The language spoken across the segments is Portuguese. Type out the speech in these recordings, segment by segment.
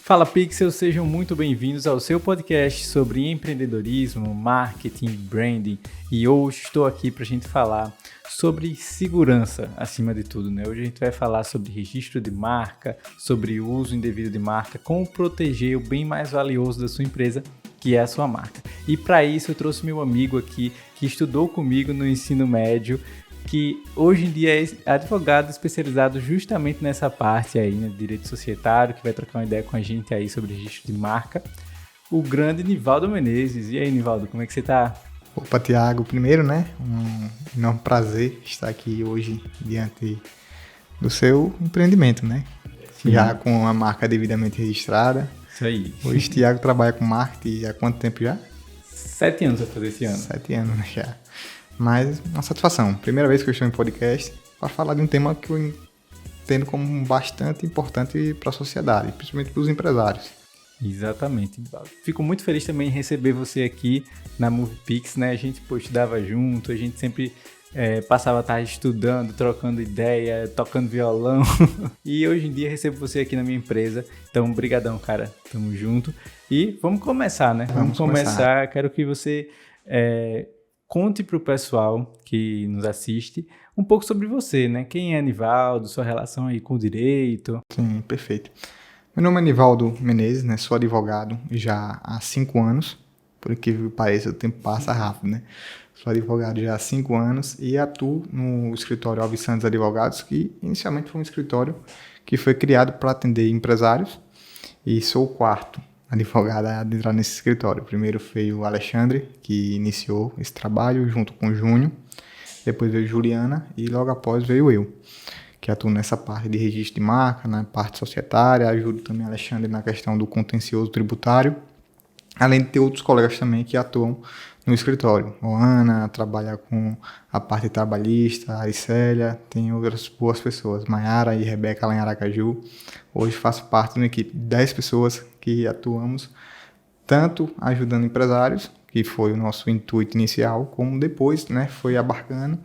Fala Pixel, sejam muito bem-vindos ao seu podcast sobre empreendedorismo, marketing, branding, e hoje estou aqui para a gente falar sobre segurança acima de tudo, né? Hoje a gente vai falar sobre registro de marca, sobre uso indevido de marca, como proteger o bem mais valioso da sua empresa, que é a sua marca. E para isso eu trouxe meu amigo aqui que estudou comigo no ensino médio, que hoje em dia é advogado especializado justamente nessa parte aí, né, de direito societário, que vai trocar uma ideia com a gente aí sobre registro de marca, o grande Nivaldo Menezes. E aí, Nivaldo, como é que você tá? Opa, Thiago, primeiro, né, um enorme prazer estar aqui hoje diante do seu empreendimento, né, Sim. Já com a marca devidamente registrada. Isso aí. Hoje, Thiago trabalha com marketing há quanto tempo já? 7 anos vai fazer esse ano. 7 anos já. Mas uma satisfação. Primeira vez que eu estou em podcast para falar de um tema que eu entendo como bastante importante para a sociedade, principalmente para os empresários. Exatamente. Fico muito feliz também em receber você aqui na MoviePix, né? A gente estudava junto, a gente sempre passava a tarde estudando, trocando ideia, tocando violão. E hoje em dia recebo você aqui na minha empresa. Então, brigadão, cara. Tamo junto. E vamos começar, né? Vamos começar. Quero que você conte para o pessoal que nos assiste um pouco sobre você, né? Quem é Nivaldo, sua relação aí com o direito. Sim, perfeito. Meu nome é Nivaldo Menezes, né? Sou advogado já há 5 anos. Por incrível que pareça, o tempo passa rápido, né? Sou advogado já há 5 anos e atuo no escritório Alves Santos Advogados, que inicialmente foi um escritório que foi criado para atender empresários, e sou o quarto advogado a entrar nesse escritório. Primeiro foi o Alexandre, que iniciou esse trabalho junto com o Júnior, depois veio Juliana e logo após veio eu, que atuo nessa parte de registro de marca, na parte societária, ajudo também o Alexandre na questão do contencioso tributário, além de ter outros colegas também que atuam no escritório. A Ana trabalha com a parte trabalhista, a Aricélia, tem outras boas pessoas, Maiara e Rebeca lá em Aracaju. Hoje faço parte de uma equipe de 10 pessoas que atuamos tanto ajudando empresários, que foi o nosso intuito inicial, como depois, né, foi abarcando.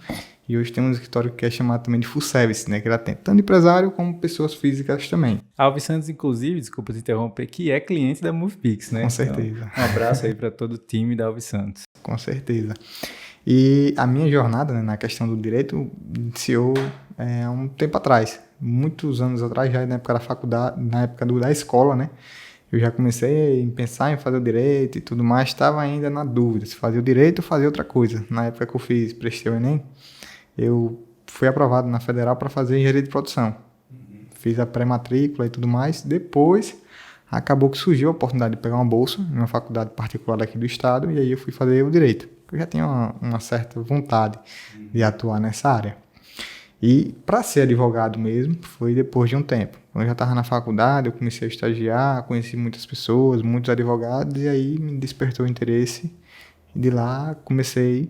E hoje temos um escritório que é chamado também de Full Service, né, que ela tem tanto empresário como pessoas físicas também. Alves Santos, inclusive, desculpa te interromper, que é cliente da MoviePix, né? Com certeza. Então, um abraço aí para todo o time da Alves Santos. Com certeza. E a minha jornada, né, na questão do direito iniciou há um tempo atrás, muitos anos atrás, já na época da faculdade, na época da escola, né? Eu já comecei a pensar em fazer o direito e tudo mais, estava ainda na dúvida se fazia o direito ou fazia outra coisa. Na época que eu prestei o Enem, eu fui aprovado na Federal para fazer engenharia de produção. Fiz a pré-matrícula e tudo mais. Depois, acabou que surgiu a oportunidade de pegar uma bolsa em uma faculdade particular aqui do estado, e aí eu fui fazer o direito. Eu já tinha uma certa vontade de atuar nessa área. E para ser advogado mesmo, foi depois de um tempo. Quando eu já estava na faculdade, eu comecei a estagiar, conheci muitas pessoas, muitos advogados, e aí me despertou o interesse. E de lá comecei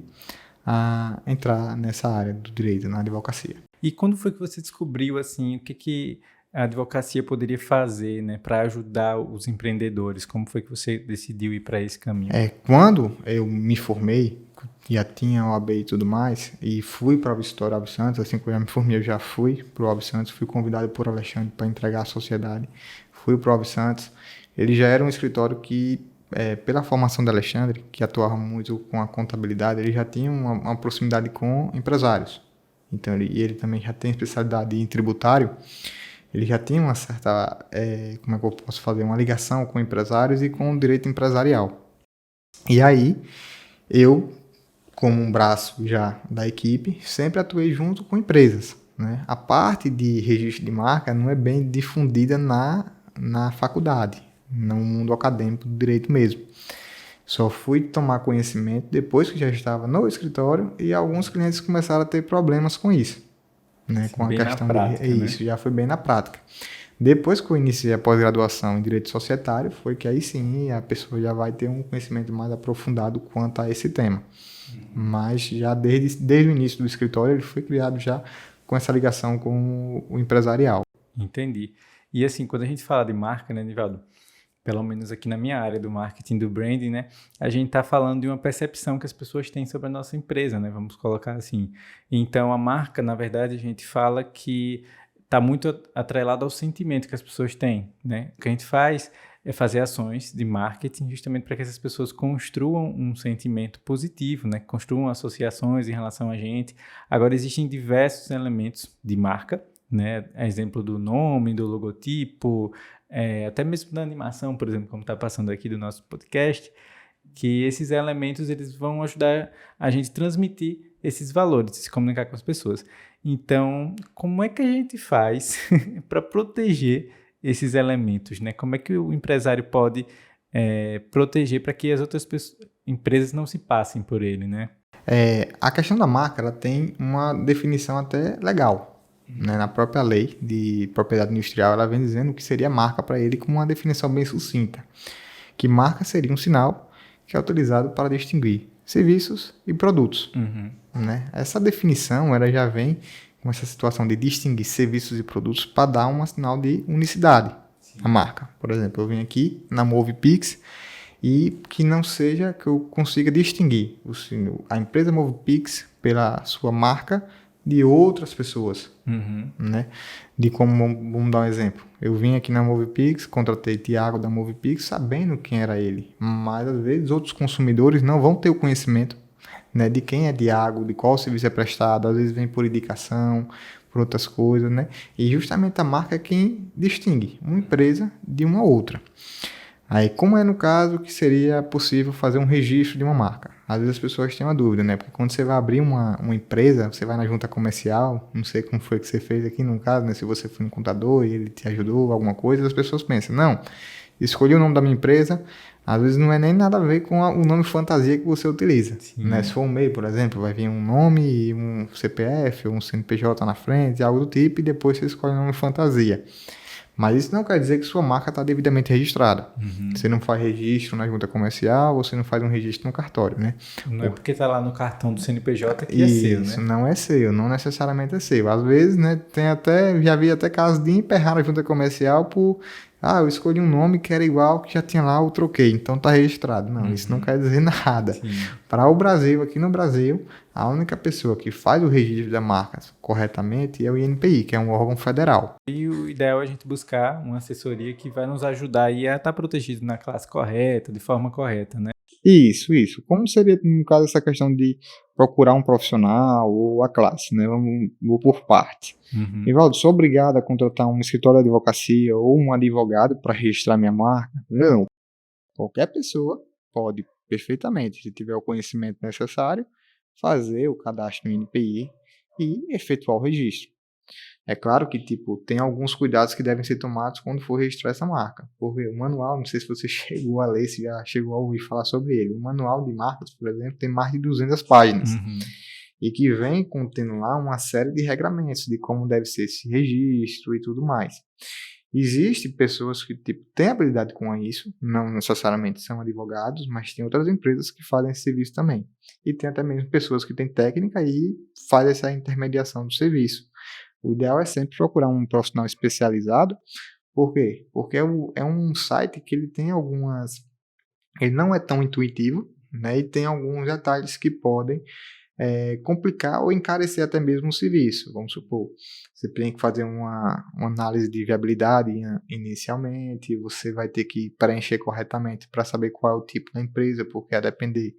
a entrar nessa área do direito, na advocacia. E quando foi que você descobriu, assim, o que a advocacia poderia fazer, né, para ajudar os empreendedores? Como foi que você decidiu ir para esse caminho? Quando eu me formei, já tinha OAB e tudo mais, e fui para o escritório Alves Santos, assim que eu já me formei, eu já fui para o Alves Santos, fui convidado por Alexandre para entregar à sociedade, fui para o Alves Santos. Ele já era um escritório que, pela formação do Alexandre, que atuava muito com a contabilidade, ele já tinha uma proximidade com empresários. Então, ele também já tem especialidade em tributário, ele já tinha uma certa, como é que eu posso fazer, uma ligação com empresários e com o direito empresarial. E aí, eu, como um braço já da equipe, sempre atuei junto com empresas, né? A parte de registro de marca não é bem difundida na faculdade, no mundo acadêmico do direito mesmo. Só fui tomar conhecimento depois que já estava no escritório e alguns clientes começaram a ter problemas com isso, né? Com a questão prática, de isso, já foi bem na prática. Depois que eu iniciei a pós-graduação em Direito Societário, foi que aí sim a pessoa já vai ter um conhecimento mais aprofundado quanto a esse tema. Mas já desde o início do escritório ele foi criado já com essa ligação com o empresarial. Entendi. E assim, quando a gente fala de marca, né, Nivaldo? Pelo menos aqui na minha área do marketing, do branding, né? A gente está falando de uma percepção que as pessoas têm sobre a nossa empresa, né? Vamos colocar assim. Então, a marca, na verdade, a gente fala que está muito atrelado ao sentimento que as pessoas têm, né? O que a gente faz é fazer ações de marketing justamente para que essas pessoas construam um sentimento positivo, né? Construam associações em relação a gente. Agora, existem diversos elementos de marca, né? Exemplo do nome, do logotipo, até mesmo da animação, por exemplo, como está passando aqui do nosso podcast, que esses elementos eles vão ajudar a gente a transmitir esses valores, se comunicar com as pessoas. Então, como é que a gente faz para proteger esses elementos, né? Como é que o empresário pode proteger para que as outras empresas não se passem por ele, né? A questão da marca, ela tem uma definição até legal, né? Na própria lei de propriedade industrial, ela vem dizendo o que seria marca para ele com uma definição bem sucinta. Que marca seria um sinal que é utilizado para distinguir serviços e produtos. Né? Essa definição ela já vem com essa situação de distinguir serviços e produtos para dar um sinal de unicidade à marca. Por exemplo, eu vim aqui na MovePix e que não seja que eu consiga distinguir a empresa MovePix pela sua marca de outras pessoas, né? De como, vamos dar um exemplo. Eu vim aqui na MovePix, contratei Thiago da MovePix sabendo quem era ele, mas às vezes outros consumidores não vão ter o conhecimento, né, de quem é Thiago, de qual serviço é prestado, às vezes vem por indicação, por outras coisas, né? E justamente a marca é quem distingue uma empresa de uma outra. Aí, como é no caso que seria possível fazer um registro de uma marca? Às vezes as pessoas têm uma dúvida, né? Porque quando você vai abrir uma empresa, você vai na junta comercial, não sei como foi que você fez aqui no caso, né? Se você foi no contador e ele te ajudou, alguma coisa, as pessoas pensam, não, escolhi o nome da minha empresa, às vezes não é nem nada a ver com o nome fantasia que você utiliza. Né? Se for um MEI, por exemplo, vai vir um nome e um CPF, um CNPJ na frente, algo do tipo, e depois você escolhe o nome fantasia. Mas isso não quer dizer que sua marca está devidamente registrada. Você não faz registro na junta comercial, você não faz um registro no cartório, né? Não é porque está lá no cartão do CNPJ que isso, é seu, né? Isso não é seu, não necessariamente é seu. Às vezes, né, já vi até casos de emperrar a junta comercial por... eu escolhi um nome que era igual, que já tinha lá, eu troquei, então está registrado. Não, isso não quer dizer nada. Para o Brasil, aqui no Brasil, a única pessoa que faz o registro da marca corretamente é o INPI, que é um órgão federal. E o ideal é a gente buscar uma assessoria que vai nos ajudar aí a estar protegido na classe correta, de forma correta, né? Isso. Como seria, no caso, essa questão de procurar um profissional ou a classe, né? Vou por parte. Evaldo, sou obrigado a contratar um escritório de advocacia ou um advogado para registrar minha marca? Não. Qualquer pessoa pode perfeitamente, se tiver o conhecimento necessário, fazer o cadastro no INPI e efetuar o registro. É claro que tem alguns cuidados que devem ser tomados quando for registrar essa marca. Porque o manual, não sei se você chegou a ler, se já chegou a ouvir falar sobre ele. O manual de marcas, por exemplo, tem mais de 200 páginas. E que vem contendo lá uma série de regramentos de como deve ser esse registro e tudo mais. Existem pessoas que têm habilidade com isso, não necessariamente são advogados, mas tem outras empresas que fazem esse serviço também. E tem até mesmo pessoas que têm técnica e fazem essa intermediação do serviço. O ideal é sempre procurar um profissional especializado. Por quê? Porque é um site que ele tem ele não é tão intuitivo, né? E tem alguns detalhes que podem complicar ou encarecer até mesmo o serviço. Vamos supor, você tem que fazer uma análise de viabilidade inicialmente, você vai ter que preencher corretamente para saber qual é o tipo da empresa, porque a depender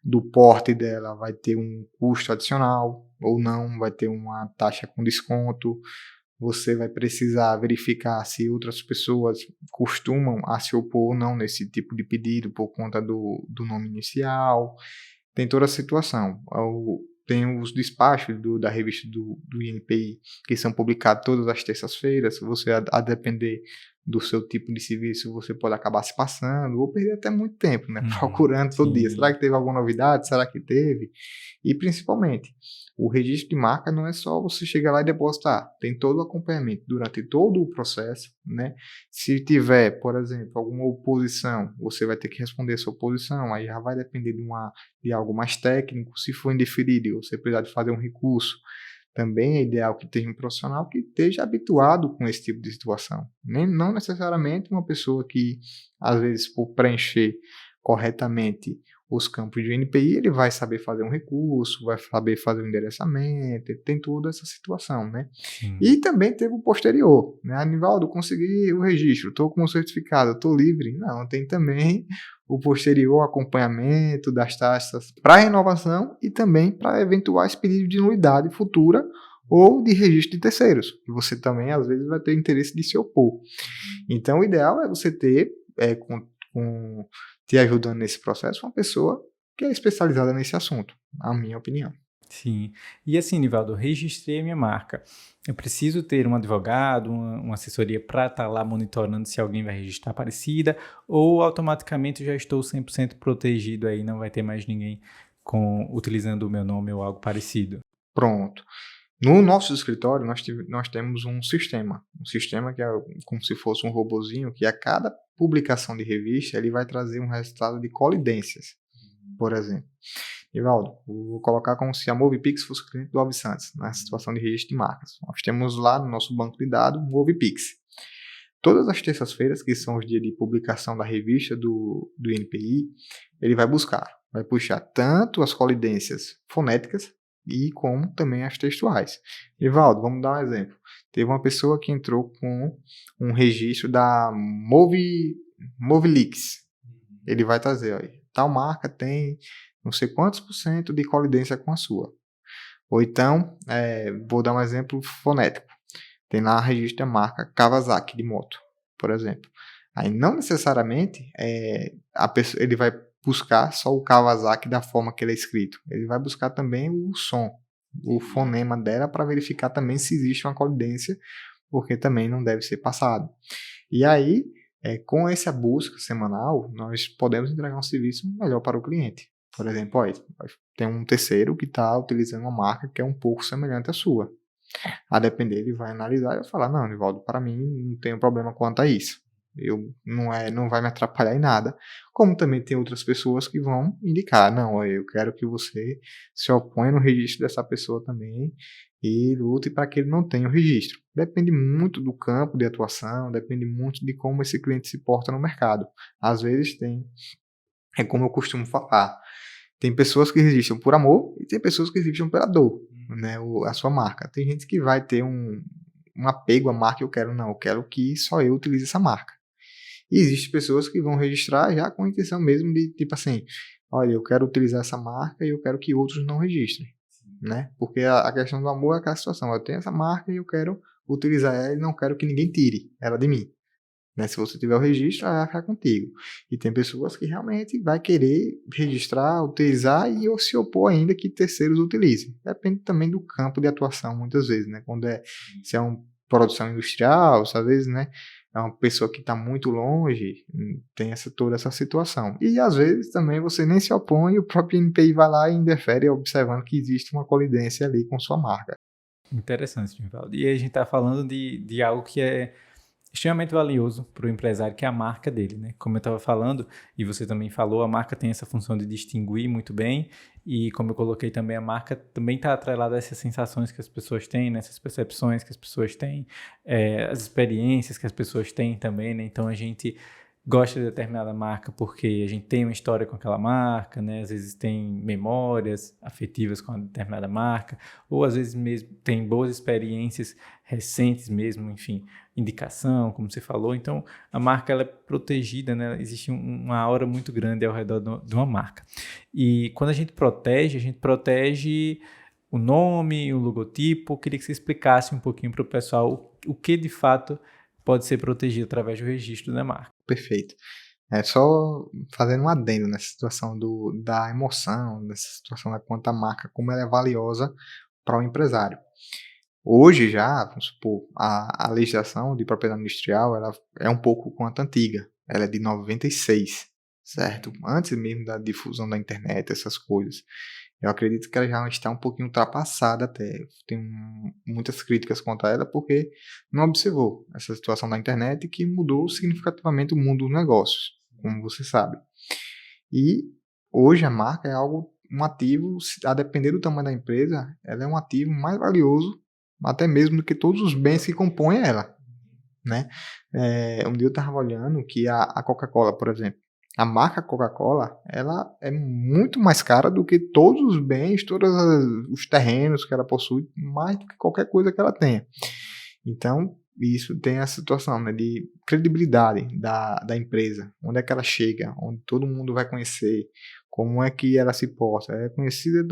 do porte dela vai ter um custo adicional ou não, vai ter uma taxa com desconto. Você vai precisar verificar se outras pessoas costumam a se opor ou não nesse tipo de pedido por conta do nome inicial. Tem toda a situação. Tem os despachos da revista do INPI, que são publicados todas as terças-feiras. Você, a depender do seu tipo de serviço, você pode acabar se passando ou perder até muito tempo, né? Procurando todo dia. Será que teve alguma novidade? Será que teve? E, principalmente, o registro de marca não é só você chegar lá e depositar. Tem todo o acompanhamento durante todo o processo, né? Se tiver, por exemplo, alguma oposição, você vai ter que responder essa oposição. Aí já vai depender de algo mais técnico. Se for indeferido, você precisar de fazer um recurso. Também é ideal que tenha um profissional que esteja habituado com esse tipo de situação. Não necessariamente uma pessoa que, às vezes, por preencher corretamente os campos de NPI, ele vai saber fazer um recurso, vai saber fazer um endereçamento, tem toda essa situação, né? Sim. E também teve o posterior, né? Anivaldo, consegui o registro, estou com o certificado, estou livre. Não, tem também o posterior acompanhamento das taxas para renovação e também para eventuais pedidos de nulidade futura ou de registro de terceiros, que você também, às vezes, vai ter interesse de se opor. Então, o ideal é você ter, te ajudando nesse processo, uma pessoa que é especializada nesse assunto, na minha opinião. Sim. E assim, Nivaldo, eu registrei a minha marca. Eu preciso ter um advogado, uma assessoria para estar lá monitorando se alguém vai registrar parecida, ou automaticamente eu já estou 100% protegido aí, não vai ter mais ninguém utilizando o meu nome ou algo parecido? Pronto. No nosso escritório, nós temos um sistema que é como se fosse um robozinho, que a cada publicação de revista, ele vai trazer um resultado de colidências, por exemplo. Nivaldo, vou colocar como se a Movipix fosse o cliente do Alves Santos, na situação de registro de marcas. Nós temos lá no nosso banco de dados o Movipix. Todas as terças-feiras, que são os dias de publicação da revista do NPI, ele vai puxar tanto as colidências fonéticas e como também as textuais. Nivaldo, vamos dar um exemplo. Teve uma pessoa que entrou com um registro da Movilix. Ele vai trazer, ó, tal marca tem não sei quantos % de colidência com a sua. Ou então, vou dar um exemplo fonético. Tem lá a registro da marca Kawasaki de moto, por exemplo. Aí não necessariamente ele vai buscar só o Kawasaki da forma que ele é escrito. Ele vai buscar também o som, o fonema dela, para verificar também se existe uma colidência, porque também não deve ser passado. E aí, com essa busca semanal, nós podemos entregar um serviço melhor para o cliente. Por exemplo, tem um terceiro que está utilizando uma marca que é um pouco semelhante à sua. A depender, ele vai analisar e vai falar, não, Nivaldo, para mim não tem problema quanto a isso. Não vai me atrapalhar em nada. Como também tem outras pessoas que vão indicar, não, eu quero que você se oponha no registro dessa pessoa também e lute para que ele não tenha o registro. Depende muito do campo de atuação, depende muito de como esse cliente se porta no mercado. Às vezes é como eu costumo falar, tem pessoas que registram por amor e tem pessoas que registram pela dor, né, a sua marca. Tem gente que vai ter um apego à marca, eu quero que só eu utilize essa marca. E existem pessoas que vão registrar já com a intenção mesmo de, tipo assim, olha, eu quero utilizar essa marca e eu quero que outros não registrem, né? Porque a questão do amor é aquela situação, eu tenho essa marca e eu quero utilizar ela e não quero que ninguém tire ela de mim. Né? Se você tiver o registro, ela vai ficar contigo. E tem pessoas que realmente vai querer registrar, utilizar e se opor ainda que terceiros utilizem. Depende também do campo de atuação, muitas vezes, né? Se é uma produção industrial, às vezes, né? É uma pessoa que está muito longe, tem toda essa situação. E às vezes também você nem se opõe e o próprio NPI vai lá e interfere observando que existe uma colidência ali com sua marca. Interessante, Nivaldo. E aí a gente está falando de algo que é extremamente valioso para o empresário, que é a marca dele, né? Como eu estava falando, e você também falou, a marca tem essa função de distinguir muito bem, e como eu coloquei também, a marca também está atrelada a essas sensações que as pessoas têm, né? Essas percepções que as pessoas têm, as experiências que as pessoas têm também, né? Então a gente gosta de determinada marca porque a gente tem uma história com aquela marca, né? Às vezes tem memórias afetivas com a determinada marca, ou às vezes mesmo tem boas experiências recentes mesmo, enfim, indicação, como você falou. Então, a marca ela é protegida, né? Existe uma aura muito grande ao redor de uma marca. E quando a gente protege o nome, o logotipo. Eu queria que você explicasse um pouquinho para o pessoal o que de fato pode ser protegido através do registro da marca. Perfeito. Só fazendo um adendo nessa situação da emoção, nessa situação da quanto a marca, como ela é valiosa para o empresário. Hoje já, vamos supor, a legislação de propriedade industrial ela é um pouco quanto antiga. Ela é de 96, certo? Antes mesmo da difusão da internet, essas coisas. Eu acredito que ela já está um pouquinho ultrapassada até. Tem muitas críticas contra ela porque não observou essa situação da internet que mudou significativamente o mundo dos negócios, como você sabe. E hoje a marca é um ativo, a depender do tamanho da empresa, ela é um ativo mais valioso até mesmo do que todos os bens que compõem ela, né? Um dia eu estava olhando que a Coca-Cola, por exemplo, A marca Coca-Cola, ela é muito mais cara do que todos os bens, os terrenos que ela possui, mais do que qualquer coisa que ela tenha. Então, isso tem a situação, né, de credibilidade da empresa. Onde é que ela chega, onde todo mundo vai conhecer, como é que ela se porta. É conhecida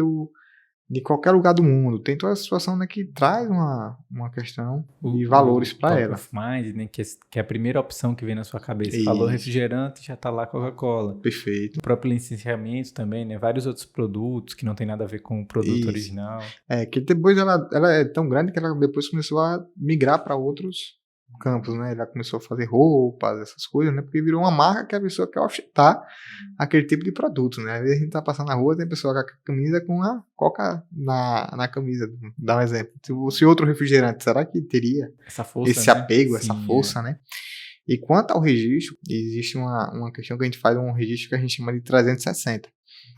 de qualquer lugar do mundo. Tem toda a situação, né, que traz uma questão de valores para top ela. of mind, né, que é a primeira opção que vem na sua cabeça. Isso. Falou refrigerante, já tá lá Coca-Cola. Perfeito. O próprio licenciamento também, né, vários outros produtos que não tem nada a ver com o produto Isso. original. Que depois ela é tão grande que ela depois começou a migrar para outros campos, né? Ela começou a fazer roupas, essas coisas, né? Porque virou uma marca que a pessoa quer ofertar aquele tipo de produto, né? Às vezes a gente tá passando na rua, tem pessoa com a camisa com a Coca na camisa. Dá um exemplo. Se outro refrigerante, será que teria essa força, esse né? apego, Sim, essa força, né? E quanto ao registro, existe uma questão que a gente faz, um registro que a gente chama de 360.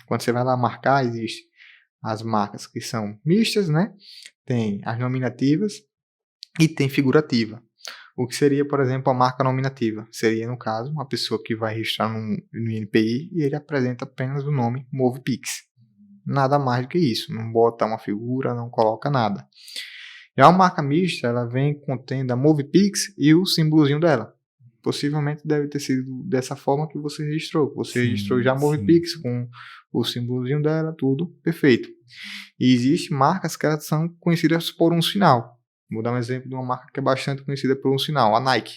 Quando você vai lá marcar, existe as marcas que são mistas, né? Tem as nominativas e tem figurativa. O que seria, por exemplo, a marca nominativa? Seria, no caso, uma pessoa que vai registrar no INPI e ele apresenta apenas o nome MovePix. Nada mais do que isso. Não bota uma figura, não coloca nada. Já a marca mista, ela vem contendo a MovePix e o símbolozinho dela. Possivelmente deve ter sido dessa forma que você registrou. Você registrou já a MovePix com o símbolozinho dela, tudo perfeito. E existem marcas que elas são conhecidas por um sinal. Vou dar um exemplo de uma marca que é bastante conhecida por um sinal, a Nike.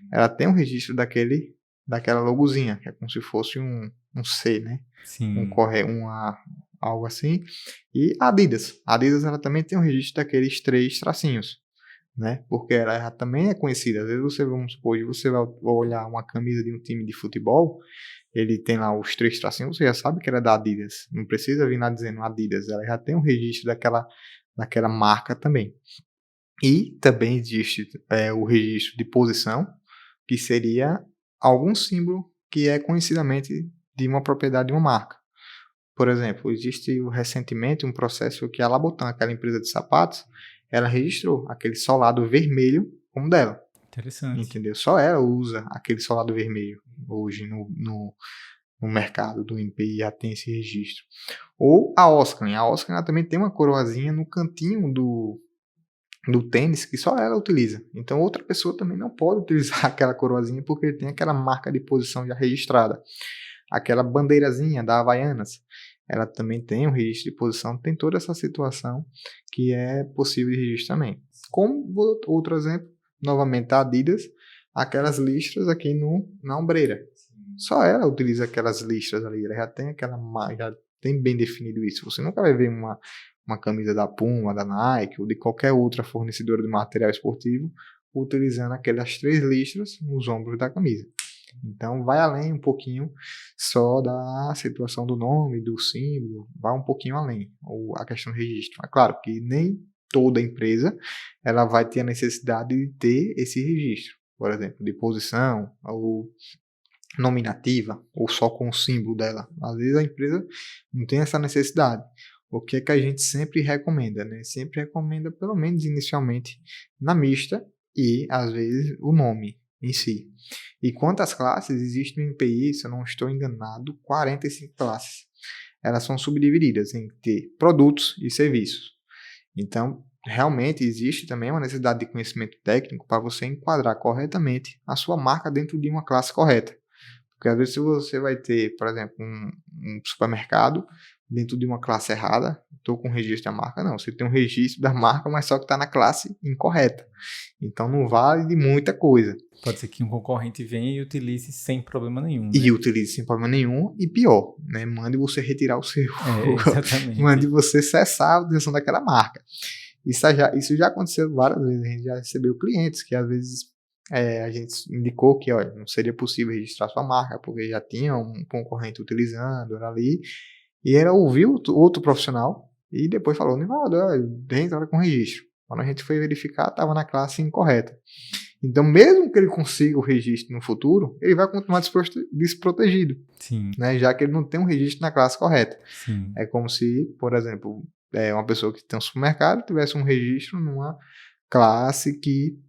Ela tem um registro daquela logozinha, que é como se fosse um C, né? Sim. Algo assim. E a Adidas. A Adidas ela também tem um registro daqueles 3 tracinhos, né? Porque ela também é conhecida. Às vezes você vai olhar uma camisa de um time de futebol, ele tem lá os 3 tracinhos, você já sabe que ela é da Adidas. Não precisa vir lá dizendo Adidas, ela já tem um registro daquela marca também. E também existe o registro de posição, que seria algum símbolo que é conhecidamente de uma propriedade de uma marca. Por exemplo, existe recentemente um processo que a Labotan, aquela empresa de sapatos, ela registrou aquele solado vermelho como dela. Interessante. Entendeu? Só ela usa aquele solado vermelho hoje no mercado do INPI, já tem esse registro. Ou a Osklen. A Osklen ela também tem uma coroazinha no cantinho do tênis que só ela utiliza. Então outra pessoa também não pode utilizar aquela coroazinha porque ele tem aquela marca de posição já registrada. Aquela bandeirazinha da Havaianas, ela também tem um registro de posição, tem toda essa situação que é possível de registro também. Como outro exemplo, novamente a Adidas, aquelas listras aqui na ombreira. Só ela utiliza aquelas listras ali, ela já tem bem definido isso. Você nunca vai ver uma camisa da Puma, da Nike ou de qualquer outra fornecedora de material esportivo utilizando aquelas 3 listras nos ombros da camisa. Então vai além um pouquinho só da situação do nome, do símbolo, vai um pouquinho além a questão do registro. É claro que nem toda empresa ela vai ter a necessidade de ter esse registro, por exemplo, de posição ou nominativa ou só com o símbolo dela. Às vezes a empresa não tem essa necessidade. O que é que a gente sempre recomenda, né? Sempre recomenda, pelo menos inicialmente, na mista e, às vezes, o nome em si. E quanto às classes, existe no INPI, se eu não estou enganado, 45 classes. Elas são subdivididas em ter produtos e serviços. Então, realmente existe também uma necessidade de conhecimento técnico para você enquadrar corretamente a sua marca dentro de uma classe correta. Porque às vezes você vai ter, por exemplo, um supermercado dentro de uma classe errada, estou com o registro da marca, não. Você tem um registro da marca, mas só que está na classe incorreta. Então não vale de muita coisa. Pode ser que um concorrente venha e utilize sem problema nenhum. Né? E utilize sem problema nenhum, e pior, né? Mande você retirar o seu. Exatamente. Mande você cessar a utilização daquela marca. Isso já aconteceu várias vezes. A gente já recebeu clientes que às vezes a gente indicou que não seria possível registrar sua marca, porque já tinha um concorrente utilizando, era ali. E ela ouviu outro profissional e depois falou, Nivaldo, entra com registro. Quando a gente foi verificar, estava na classe incorreta. Então, mesmo que ele consiga o registro no futuro, ele vai continuar desprotegido. Sim. Né, já que ele não tem um registro na classe correta. Sim. É como se, por exemplo, uma pessoa que tem um supermercado tivesse um registro numa classe que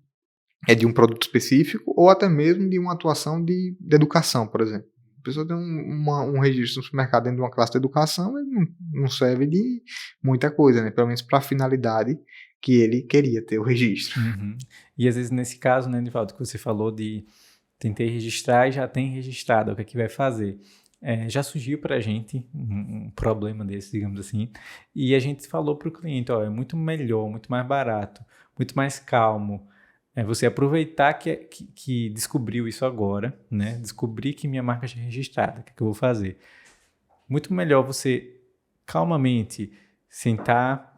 é de um produto específico ou até mesmo de uma atuação de educação, por exemplo. pessoa tem um registro no supermercado dentro de uma classe de educação, ele não serve de muita coisa, né? Pelo menos para a finalidade que ele queria ter o registro. Uhum. E às vezes nesse caso, né, Nivaldo, que você falou de tentei registrar e já tem registrado, o que é que vai fazer? Já surgiu para a gente um problema desse, digamos assim, e a gente falou para o cliente, ó, é muito melhor, muito mais barato, muito mais calmo, você aproveitar que descobriu isso agora, né? Descobri que minha marca já é registrada, o que é que eu vou fazer? Muito melhor você calmamente sentar,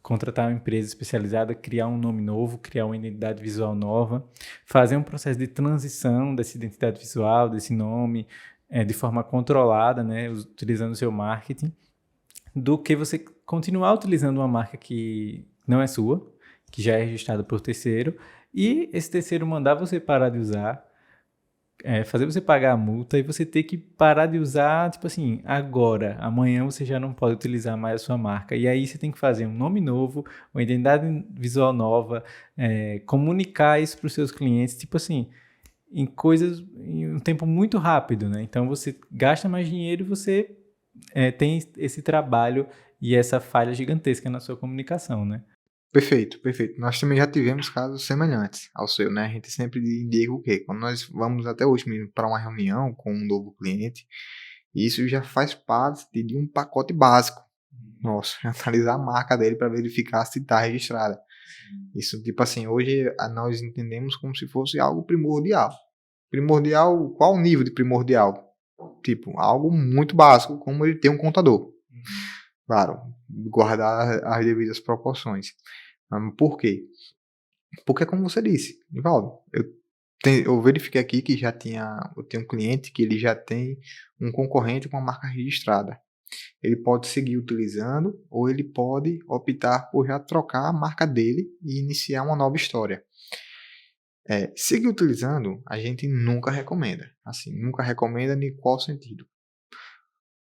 contratar uma empresa especializada, criar um nome novo, criar uma identidade visual nova, fazer um processo de transição dessa identidade visual, desse nome, de forma controlada, né, utilizando o seu marketing, do que você continuar utilizando uma marca que não é sua, que já é registrada por terceiro, e esse terceiro mandar você parar de usar, fazer você pagar a multa e você ter que parar de usar, tipo assim, agora, amanhã você já não pode utilizar mais a sua marca. E aí você tem que fazer um nome novo, uma identidade visual nova, comunicar isso para os seus clientes, tipo assim, em um tempo muito rápido, né? Então você gasta mais dinheiro e você tem esse trabalho e essa falha gigantesca na sua comunicação, né? Perfeito, perfeito. Nós também já tivemos casos semelhantes ao seu, né? A gente sempre indica o quê? Quando nós vamos até hoje mesmo para uma reunião com um novo cliente, isso já faz parte de um pacote básico nosso, analisar a marca dele para verificar se está registrada. Isso, tipo assim, hoje nós entendemos como se fosse algo primordial. Primordial, qual o nível de primordial? Tipo, algo muito básico, como ele ter um contador. Claro, guardar as devidas proporções. Por quê? Porque, como você disse, Nivaldo, eu verifiquei aqui que eu tenho um cliente que ele já tem um concorrente com a marca registrada. Ele pode seguir utilizando ou ele pode optar por já trocar a marca dele e iniciar uma nova história. Seguir utilizando, a gente nunca recomenda. Assim, nunca recomenda em qual sentido.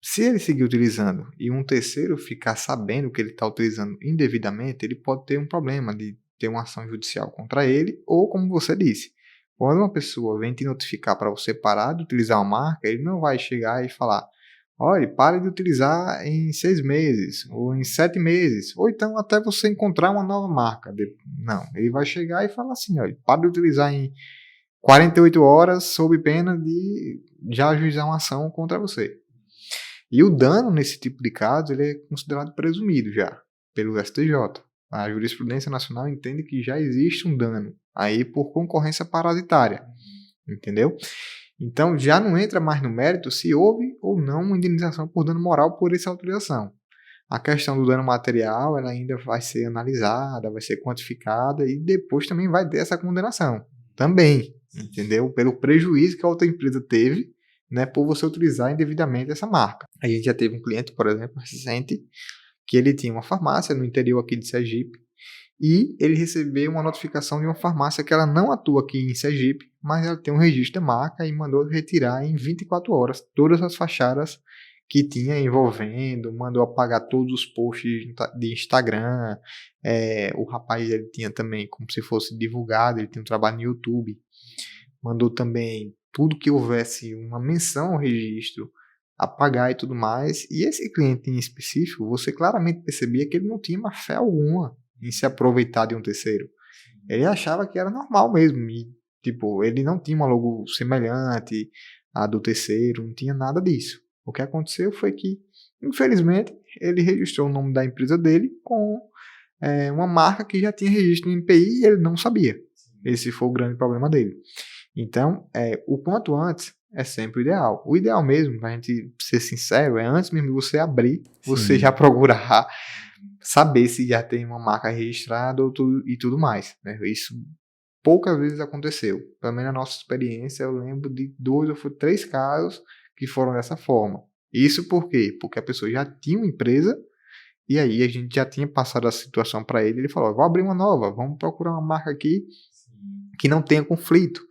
Se ele seguir utilizando e um terceiro ficar sabendo que ele está utilizando indevidamente, ele pode ter um problema de ter uma ação judicial contra ele, ou como você disse, quando uma pessoa vem te notificar para você parar de utilizar uma marca, ele não vai chegar e falar, olha, pare de utilizar em 6 meses, ou em 7 meses, ou então até você encontrar uma nova marca. Não, ele vai chegar e falar assim, olha, pare de utilizar em 48 horas sob pena de já ajuizar uma ação contra você. E o dano nesse tipo de caso ele é considerado presumido já pelo STJ. A jurisprudência nacional entende que já existe um dano aí por concorrência parasitária, entendeu? Então já não entra mais no mérito se houve ou não uma indenização por dano moral por essa autorização. A questão do dano material ela ainda vai ser analisada, vai ser quantificada e depois também vai ter essa condenação também, entendeu? Pelo prejuízo que a outra empresa teve, né, por você utilizar indevidamente essa marca. A gente já teve um cliente, por exemplo, recente, que ele tinha uma farmácia no interior aqui de Sergipe e ele recebeu uma notificação de uma farmácia que ela não atua aqui em Sergipe, mas ela tem um registro de marca e mandou retirar em 24 horas todas as fachadas que tinha envolvendo, mandou apagar todos os posts de Instagram, o rapaz ele tinha também como se fosse divulgado, ele tinha um trabalho no YouTube, mandou também tudo que houvesse uma menção ao registro, apagar e tudo mais. E esse cliente em específico, você claramente percebia que ele não tinha má fé alguma em se aproveitar de um terceiro. Ele achava que era normal mesmo. E, tipo, ele não tinha uma logo semelhante à do terceiro, não tinha nada disso. O que aconteceu foi que, infelizmente, ele registrou o nome da empresa dele com uma marca que já tinha registro no INPI e ele não sabia. Esse foi o grande problema dele. Então, o quanto antes é sempre o ideal. O ideal mesmo, pra gente ser sincero, é antes mesmo de você abrir, você já procurar saber se já tem uma marca registrada e tudo mais. Né? Isso poucas vezes aconteceu. Pelo menos na nossa experiência, eu lembro de 2 ou 3 casos que foram dessa forma. Isso por quê? Porque a pessoa já tinha uma empresa e aí a gente já tinha passado a situação para ele. Ele falou, vou abrir uma nova, vamos procurar uma marca aqui que não tenha conflito.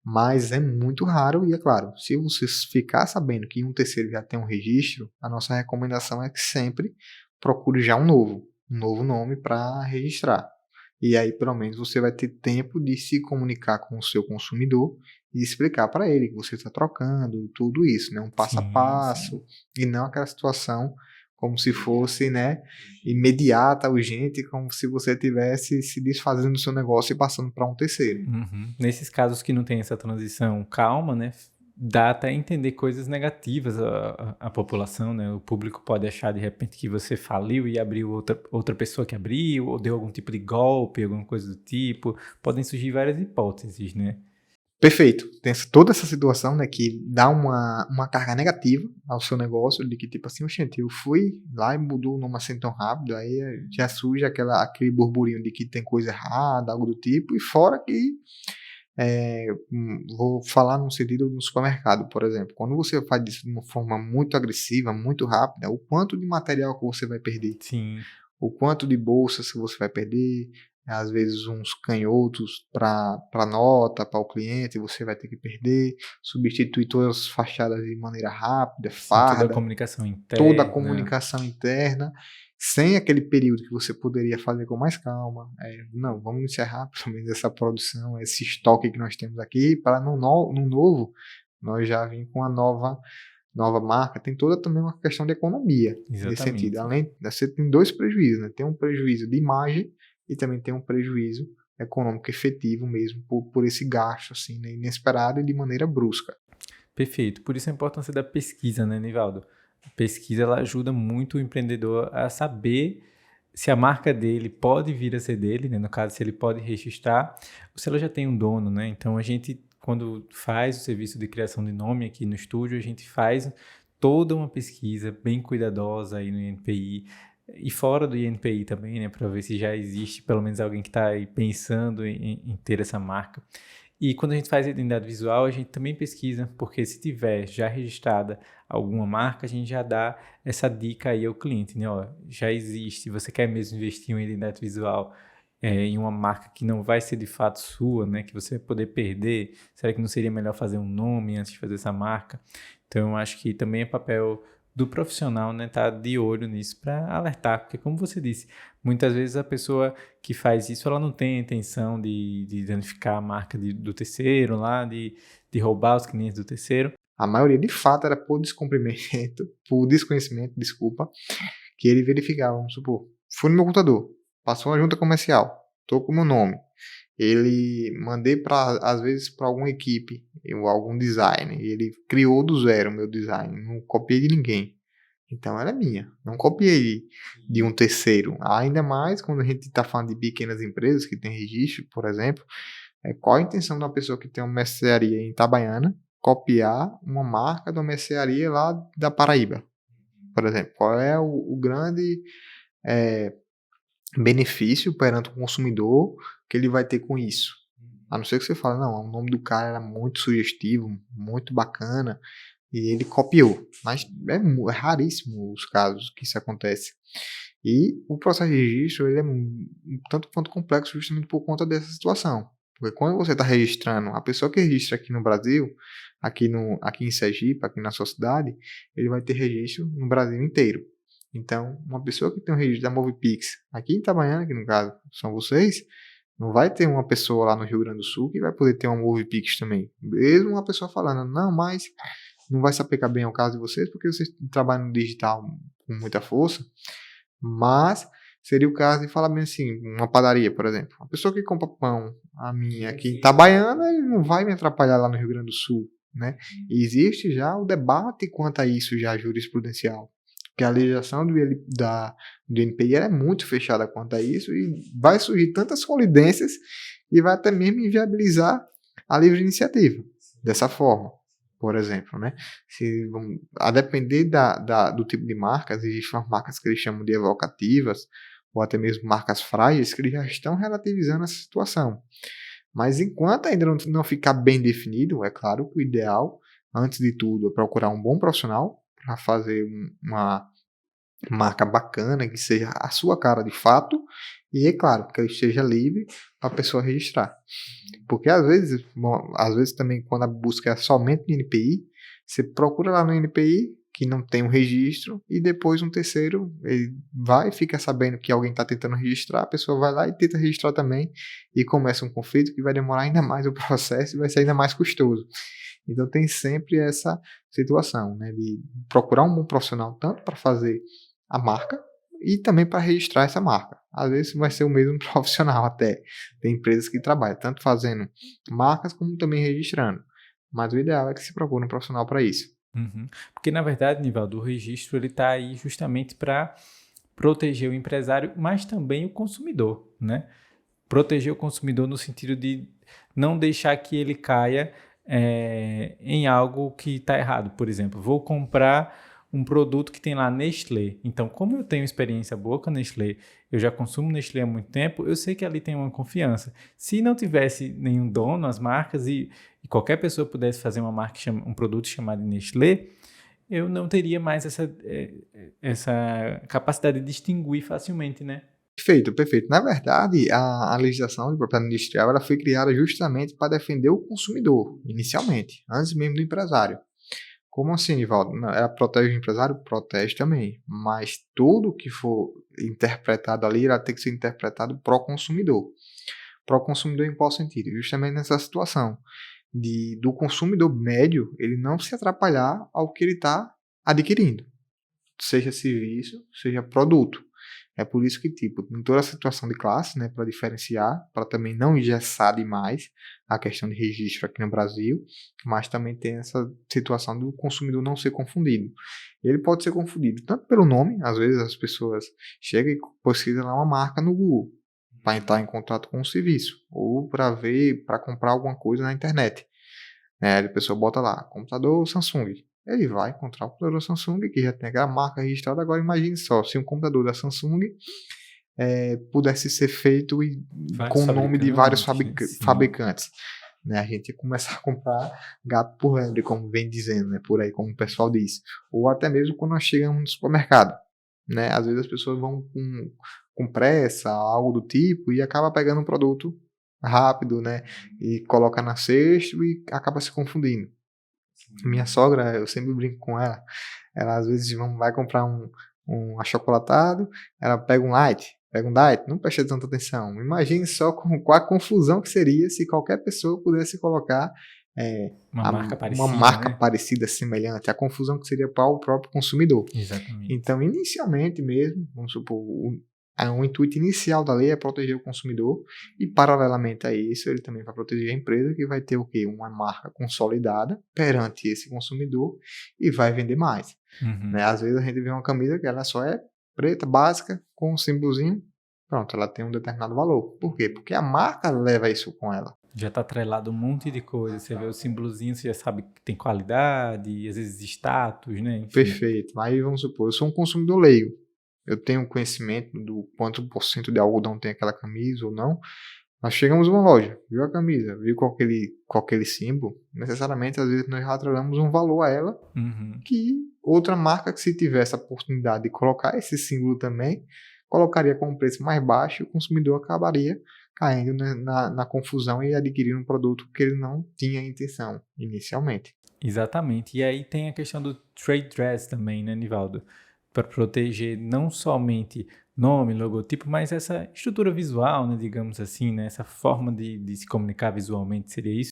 Mas é muito raro e, é claro, se você ficar sabendo que um terceiro já tem um registro, a nossa recomendação é que sempre procure já um novo nome para registrar. E aí, pelo menos, você vai ter tempo de se comunicar com o seu consumidor e explicar para ele que você está trocando, tudo isso, né? Um passo a Sim, passo, e não aquela situação como se fosse, né, imediata, urgente, como se você estivesse se desfazendo do seu negócio e passando para um terceiro. Uhum. Nesses casos que não tem essa transição calma, né, dá até entender coisas negativas à população, né? O público pode achar de repente que você faliu e abriu outra pessoa que abriu, ou deu algum tipo de golpe, alguma coisa do tipo. Podem surgir várias hipóteses, né? Perfeito. Tem toda essa situação, né, que dá uma carga negativa ao seu negócio, de que tipo assim, gente, eu fui lá e mudou o nome assim tão rápido, aí já surge aquele burburinho de que tem coisa errada, algo do tipo, e fora que, vou falar no sentido do supermercado, por exemplo, quando você faz isso de uma forma muito agressiva, muito rápida, o quanto de material que você vai perder? Sim, O quanto de bolsas que você vai perder, às vezes uns canhotos para nota, para o cliente, você vai ter que perder, substituir todas as fachadas de maneira rápida, sim, toda a farda, comunicação toda a interna. comunicação interna, sem aquele período que você poderia fazer com mais calma. Não, vamos encerrar pelo menos essa produção, esse estoque que nós temos aqui, para no novo nós já vir com a nova marca. Tem toda também uma questão de economia nesse sentido. Exatamente. Além, você tem dois prejuízos, né? Tem um prejuízo de imagem e também tem um prejuízo econômico efetivo mesmo por esse gasto assim, né, inesperado e de maneira brusca. Perfeito. Por isso a importância da pesquisa, né, Nivaldo? A pesquisa ela ajuda muito o empreendedor a saber se a marca dele pode vir a ser dele, né? No caso, se ele pode registrar, ou se ela já tem um dono, né? Então, a gente, quando faz o serviço de criação de nome aqui no estúdio, a gente faz toda uma pesquisa bem cuidadosa aí no INPI e fora do INPI também, né? Para ver se já existe pelo menos alguém que está aí pensando em ter essa marca. E quando a gente faz a identidade visual, a gente também pesquisa, porque se tiver já registrada alguma marca, a gente já dá essa dica aí ao cliente, né? Ó, já existe, você quer mesmo investir em uma identidade visual em uma marca que não vai ser de fato sua, né? Que você vai poder perder, será que não seria melhor fazer um nome antes de fazer essa marca? Então, eu acho que também é papel do profissional, né? Tá de olho nisso para alertar, porque como você disse, muitas vezes a pessoa que faz isso, ela não tem a intenção de danificar a marca do terceiro lá, de roubar os clientes do terceiro. A maioria, de fato, era por descumprimento, por desconhecimento, desculpa, que ele verificava, vamos supor, fui no meu computador, passou uma junta comercial, estou com o meu nome, ele mandei para, às vezes, para alguma equipe, ou algum design, ele criou do zero o meu design, não copiei de ninguém. Então ela é minha, não copiei de um terceiro. Ainda mais quando a gente está falando de pequenas empresas que têm registro, por exemplo, qual a intenção de uma pessoa que tem uma mercearia em Itabaiana copiar uma marca de uma mercearia lá da Paraíba, por exemplo? Qual é o grande benefício perante o consumidor que ele vai ter com isso? A não ser que você fale, não, o nome do cara era muito sugestivo, muito bacana, e ele copiou. Mas é raríssimo os casos que isso acontece. E o processo de registro ele é um tanto quanto complexo justamente por conta dessa situação. Porque quando você está registrando, a pessoa que registra aqui no Brasil, aqui em Sergipe, aqui na sua cidade, ele vai ter registro no Brasil inteiro. Então, uma pessoa que tem um registro da Movipix aqui em Itabaiana, que no caso são vocês, não vai ter uma pessoa lá no Rio Grande do Sul que vai poder ter uma Movipix também. Mesmo uma pessoa falando, não, mas não vai se aplicar bem ao caso de vocês, porque vocês trabalham no digital com muita força, mas seria o caso de falar bem assim, uma padaria, por exemplo. A pessoa que compra pão, a minha aqui em Itabaiana, ele não vai me atrapalhar lá no Rio Grande do Sul, né? E existe já o debate quanto a isso já jurisprudencial, que a legislação do NPI é muito fechada quanto a isso e vai surgir tantas colidências e vai até mesmo inviabilizar a livre iniciativa dessa forma. Por exemplo, né? A depender do tipo de marcas, existem marcas que eles chamam de evocativas, ou até mesmo marcas frágeis, que eles já estão relativizando essa situação. Mas enquanto ainda não ficar bem definido, é claro que o ideal, antes de tudo, é procurar um bom profissional para fazer uma marca bacana, que seja a sua cara de fato, e é claro, que ele esteja livre para a pessoa registrar. Porque às vezes também quando a busca é somente no NPI, você procura lá no NPI que não tem um registro, e depois um terceiro, ele vai, fica sabendo que alguém está tentando registrar, a pessoa vai lá e tenta registrar também, e começa um conflito que vai demorar ainda mais o processo e vai ser ainda mais custoso. Então tem sempre essa situação, né, de procurar um bom profissional tanto para fazer a marca e também para registrar essa marca. Às vezes vai ser o mesmo profissional até. Tem empresas que trabalham tanto fazendo marcas como também registrando. Mas o ideal é que se procure um profissional para isso. Uhum. Porque, na verdade, Nivaldo, o registro ele está aí justamente para proteger o empresário, mas também o consumidor, né? Proteger o consumidor no sentido de não deixar que ele caia em algo que está errado. Por exemplo, vou comprar um produto que tem lá Nestlé. Então, como eu tenho experiência boa com a Nestlé, eu já consumo Nestlé há muito tempo, eu sei que ali tem uma confiança. Se não tivesse nenhum dono, as marcas, e qualquer pessoa pudesse fazer uma marca, um produto chamado Nestlé, eu não teria mais essa capacidade de distinguir facilmente, né? Perfeito, perfeito. Na verdade, a legislação de propriedade industrial ela foi criada justamente para defender o consumidor, inicialmente, antes mesmo do empresário. Como assim, Nivaldo? Não, ela protege o empresário? Protege também. Mas tudo que for interpretado ali, ela tem que ser interpretado pró-consumidor. Pró-consumidor em qual sentido? Justamente nessa situação do consumidor médio, ele não se atrapalhar ao que ele está adquirindo. Seja serviço, seja produto. É por isso que, tipo, em toda a situação de classe, né, para diferenciar, para também não engessar demais a questão de registro aqui no Brasil, mas também tem essa situação do consumidor não ser confundido. Ele pode ser confundido tanto pelo nome, às vezes as pessoas chegam e pesquisam lá uma marca no Google para entrar em contato com o serviço, ou para ver, para comprar alguma coisa na internet. A pessoa bota lá, computador Samsung. Ele vai encontrar o computador Samsung, que já tem aquela marca registrada. Agora imagine só, se um computador da Samsung pudesse ser feito com o nome de vários fabricantes. Né? A gente ia começar a comprar gato por lebre, como vem dizendo, né? Por aí, como o pessoal diz. Ou até mesmo quando nós chegamos no supermercado. Né? Às vezes as pessoas vão com pressa, algo do tipo, e acaba pegando um produto rápido, né? E coloca na cesta e acaba se confundindo. Minha sogra, eu sempre brinco com ela, ela às vezes vai comprar um achocolatado, ela pega um light, pega um diet, não presta tanta atenção. Imagine só qual a confusão que seria se qualquer pessoa pudesse colocar uma marca parecida, semelhante, a confusão que seria para o próprio consumidor. Exatamente. Então, inicialmente mesmo, vamos supor, o intuito inicial da lei é proteger o consumidor e, paralelamente a isso, ele também vai proteger a empresa, que vai ter o quê? Uma marca consolidada perante esse consumidor e vai vender mais. Uhum. Né? Às vezes a gente vê uma camisa que ela só é preta, básica, com um símbolozinho, pronto, ela tem um determinado valor. Por quê? Porque a marca leva isso com ela. Já está atrelado um monte de coisa. Você vê o símbolozinho, você já sabe que tem qualidade, às vezes status, né? Enfim. Perfeito. Aí vamos supor, eu sou um consumidor leigo. Eu tenho conhecimento do quanto por cento de algodão tem aquela camisa ou não. Nós chegamos numa loja, viu a camisa, viu com aquele símbolo, necessariamente às vezes nós já atrelamos um valor a ela, que outra marca que se tivesse a oportunidade de colocar esse símbolo também, colocaria com um preço mais baixo e o consumidor acabaria caindo na confusão e adquirindo um produto que ele não tinha intenção inicialmente. Exatamente. E aí tem a questão do trade dress também, né, Nivaldo? Para proteger não somente nome, logotipo, mas essa estrutura visual, né, digamos assim, né, essa forma de se comunicar visualmente, seria isso?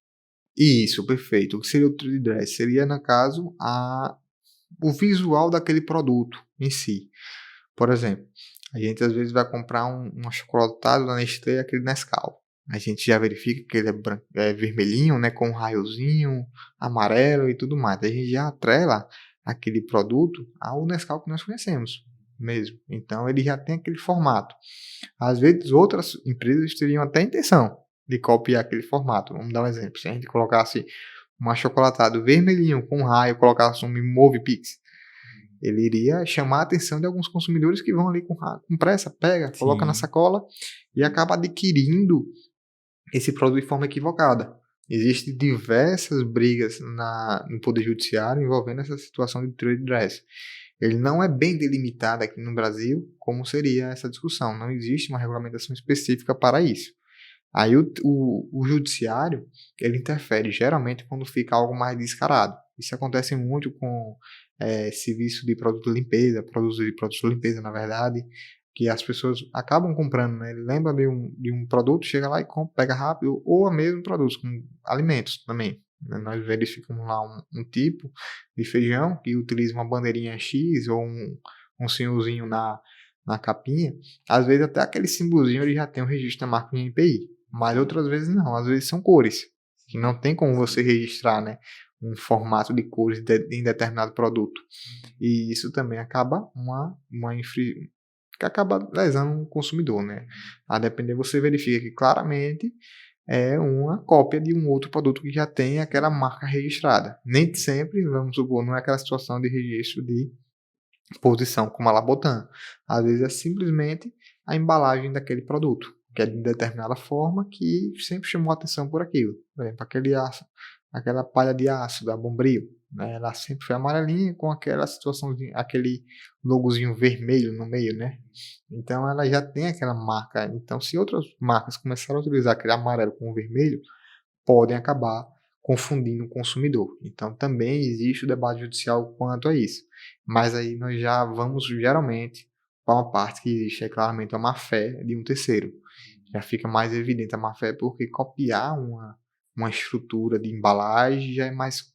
Isso, perfeito. O que seria o trade dress? Seria, no caso, o visual daquele produto em si. Por exemplo, a gente às vezes vai comprar um achocolatado da Nestlé, aquele Nescau. A gente já verifica que ele é vermelhinho, né, com um raiozinho amarelo e tudo mais. A gente já atrela aquele produto ao Nescau que nós conhecemos mesmo. Então ele já tem aquele formato. Às vezes outras empresas teriam até a intenção de copiar aquele formato. Vamos dar um exemplo. Se a gente colocasse um achocolatado vermelhinho com um raio, colocasse um MovePix, ele iria chamar a atenção de alguns consumidores que vão ali com pressa, pega, coloca na sacola e acaba adquirindo esse produto de forma equivocada. Existem diversas brigas no Poder Judiciário envolvendo essa situação de trade dress. Ele não é bem delimitado aqui no Brasil como seria essa discussão. Não existe uma regulamentação específica para isso. Aí o judiciário, ele interfere geralmente quando fica algo mais descarado. Isso acontece muito com serviço de produto de limpeza, produtos de limpeza, na verdade, que as pessoas acabam comprando, né? Ele lembra de um produto, chega lá e compra, pega rápido, ou mesmo produtos, como alimentos também, né? Nós verificamos lá um tipo de feijão que utiliza uma bandeirinha X ou um senhorzinho na capinha. Às vezes até aquele símbolozinho ele já tem o registro da marca em NPI, mas outras vezes não, às vezes são cores, que não tem como você registrar, né, um formato de cores em determinado produto. E isso também acaba que acaba lesando o consumidor, né? A depender, você verifica que claramente é uma cópia de um outro produto que já tem aquela marca registrada. Nem sempre, vamos supor, não é aquela situação de registro de posição como a Labotan. Às vezes é simplesmente a embalagem daquele produto, que é de determinada forma que sempre chamou atenção por aquilo. Por exemplo, aquele aço, aquela palha de aço da Bombril, né? Ela sempre foi amarelinha com aquela situação, aquele logozinho vermelho no meio, né? Então ela já tem aquela marca. Então, se outras marcas começaram a utilizar aquele amarelo com o vermelho, podem acabar confundindo o consumidor. Então, também existe o debate judicial quanto a isso. Mas aí nós já vamos, geralmente, para uma parte que existe, claramente, a má-fé de um terceiro. Já fica mais evidente a má-fé, porque copiar uma estrutura de embalagem já é mais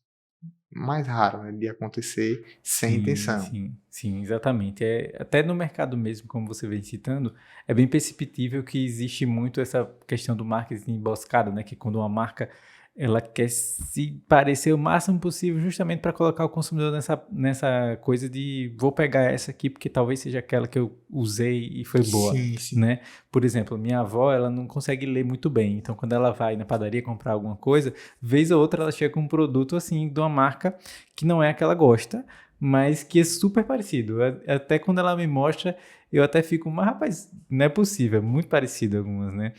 raro, né, de acontecer sem Sim, intenção. sim, sim, exatamente. Até no mercado mesmo, como você vem citando, é bem perceptível que existe muito essa questão do marketing emboscado, né? Que quando uma marca ela quer se parecer o máximo possível justamente para colocar o consumidor nessa coisa de vou pegar essa aqui porque talvez seja aquela que eu usei e foi boa, Sim, sim. né? Por exemplo, minha avó, ela não consegue ler muito bem, então quando ela vai na padaria comprar alguma coisa, vez ou outra ela chega com um produto assim de uma marca que não é a que ela gosta, mas que é super parecido. Até quando ela me mostra, eu até fico, mas rapaz, não é possível, é muito parecido algumas, né?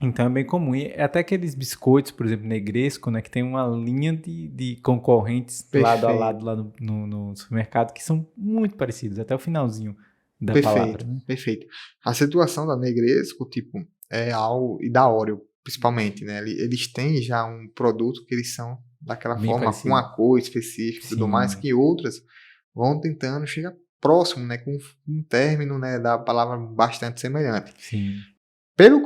Então é bem comum. E até aqueles biscoitos, por exemplo, Negresco, né, que tem uma linha de concorrentes lado a Perfeito, lado lá no supermercado que são muito parecidos, até o finalzinho da palavra, perfeito, né? perfeito. A situação da Negresco, tipo, é algo, e da Oreo, principalmente, né? Eles têm já um produto que eles são daquela Bem forma, com parecido. a cor específica e tudo mais, Sim, que outras vão tentando chegar próximo, né? Com um término, né, da palavra bastante semelhante. sim, Pelo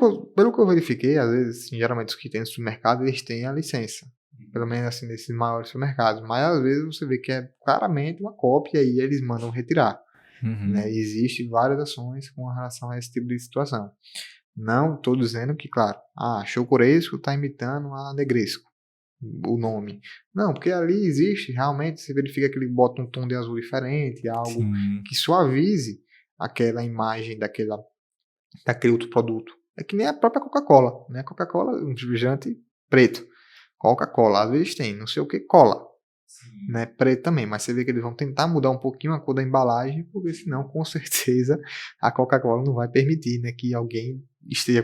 que eu verifiquei, às vezes, assim, geralmente os que tem no supermercado, eles têm a licença. Pelo menos assim, nesses maiores supermercados. Mas às vezes você vê que é claramente uma cópia e eles mandam retirar, uhum, né? Existem várias ações com relação a esse tipo de situação. Não estou dizendo que, claro, Chocoresco está imitando a Negresco, o nome. Não, porque ali existe, realmente, você verifica que ele bota um tom de azul diferente, algo sim, que suavize aquela imagem daquele outro produto. É que nem a própria Coca-Cola, né? Coca-Cola é um refrigerante preto. Coca-Cola, às vezes tem, não sei o que, cola, né? Preto também, mas você vê que eles vão tentar mudar um pouquinho a cor da embalagem, porque senão, com certeza, a Coca-Cola não vai permitir, né, que alguém esteja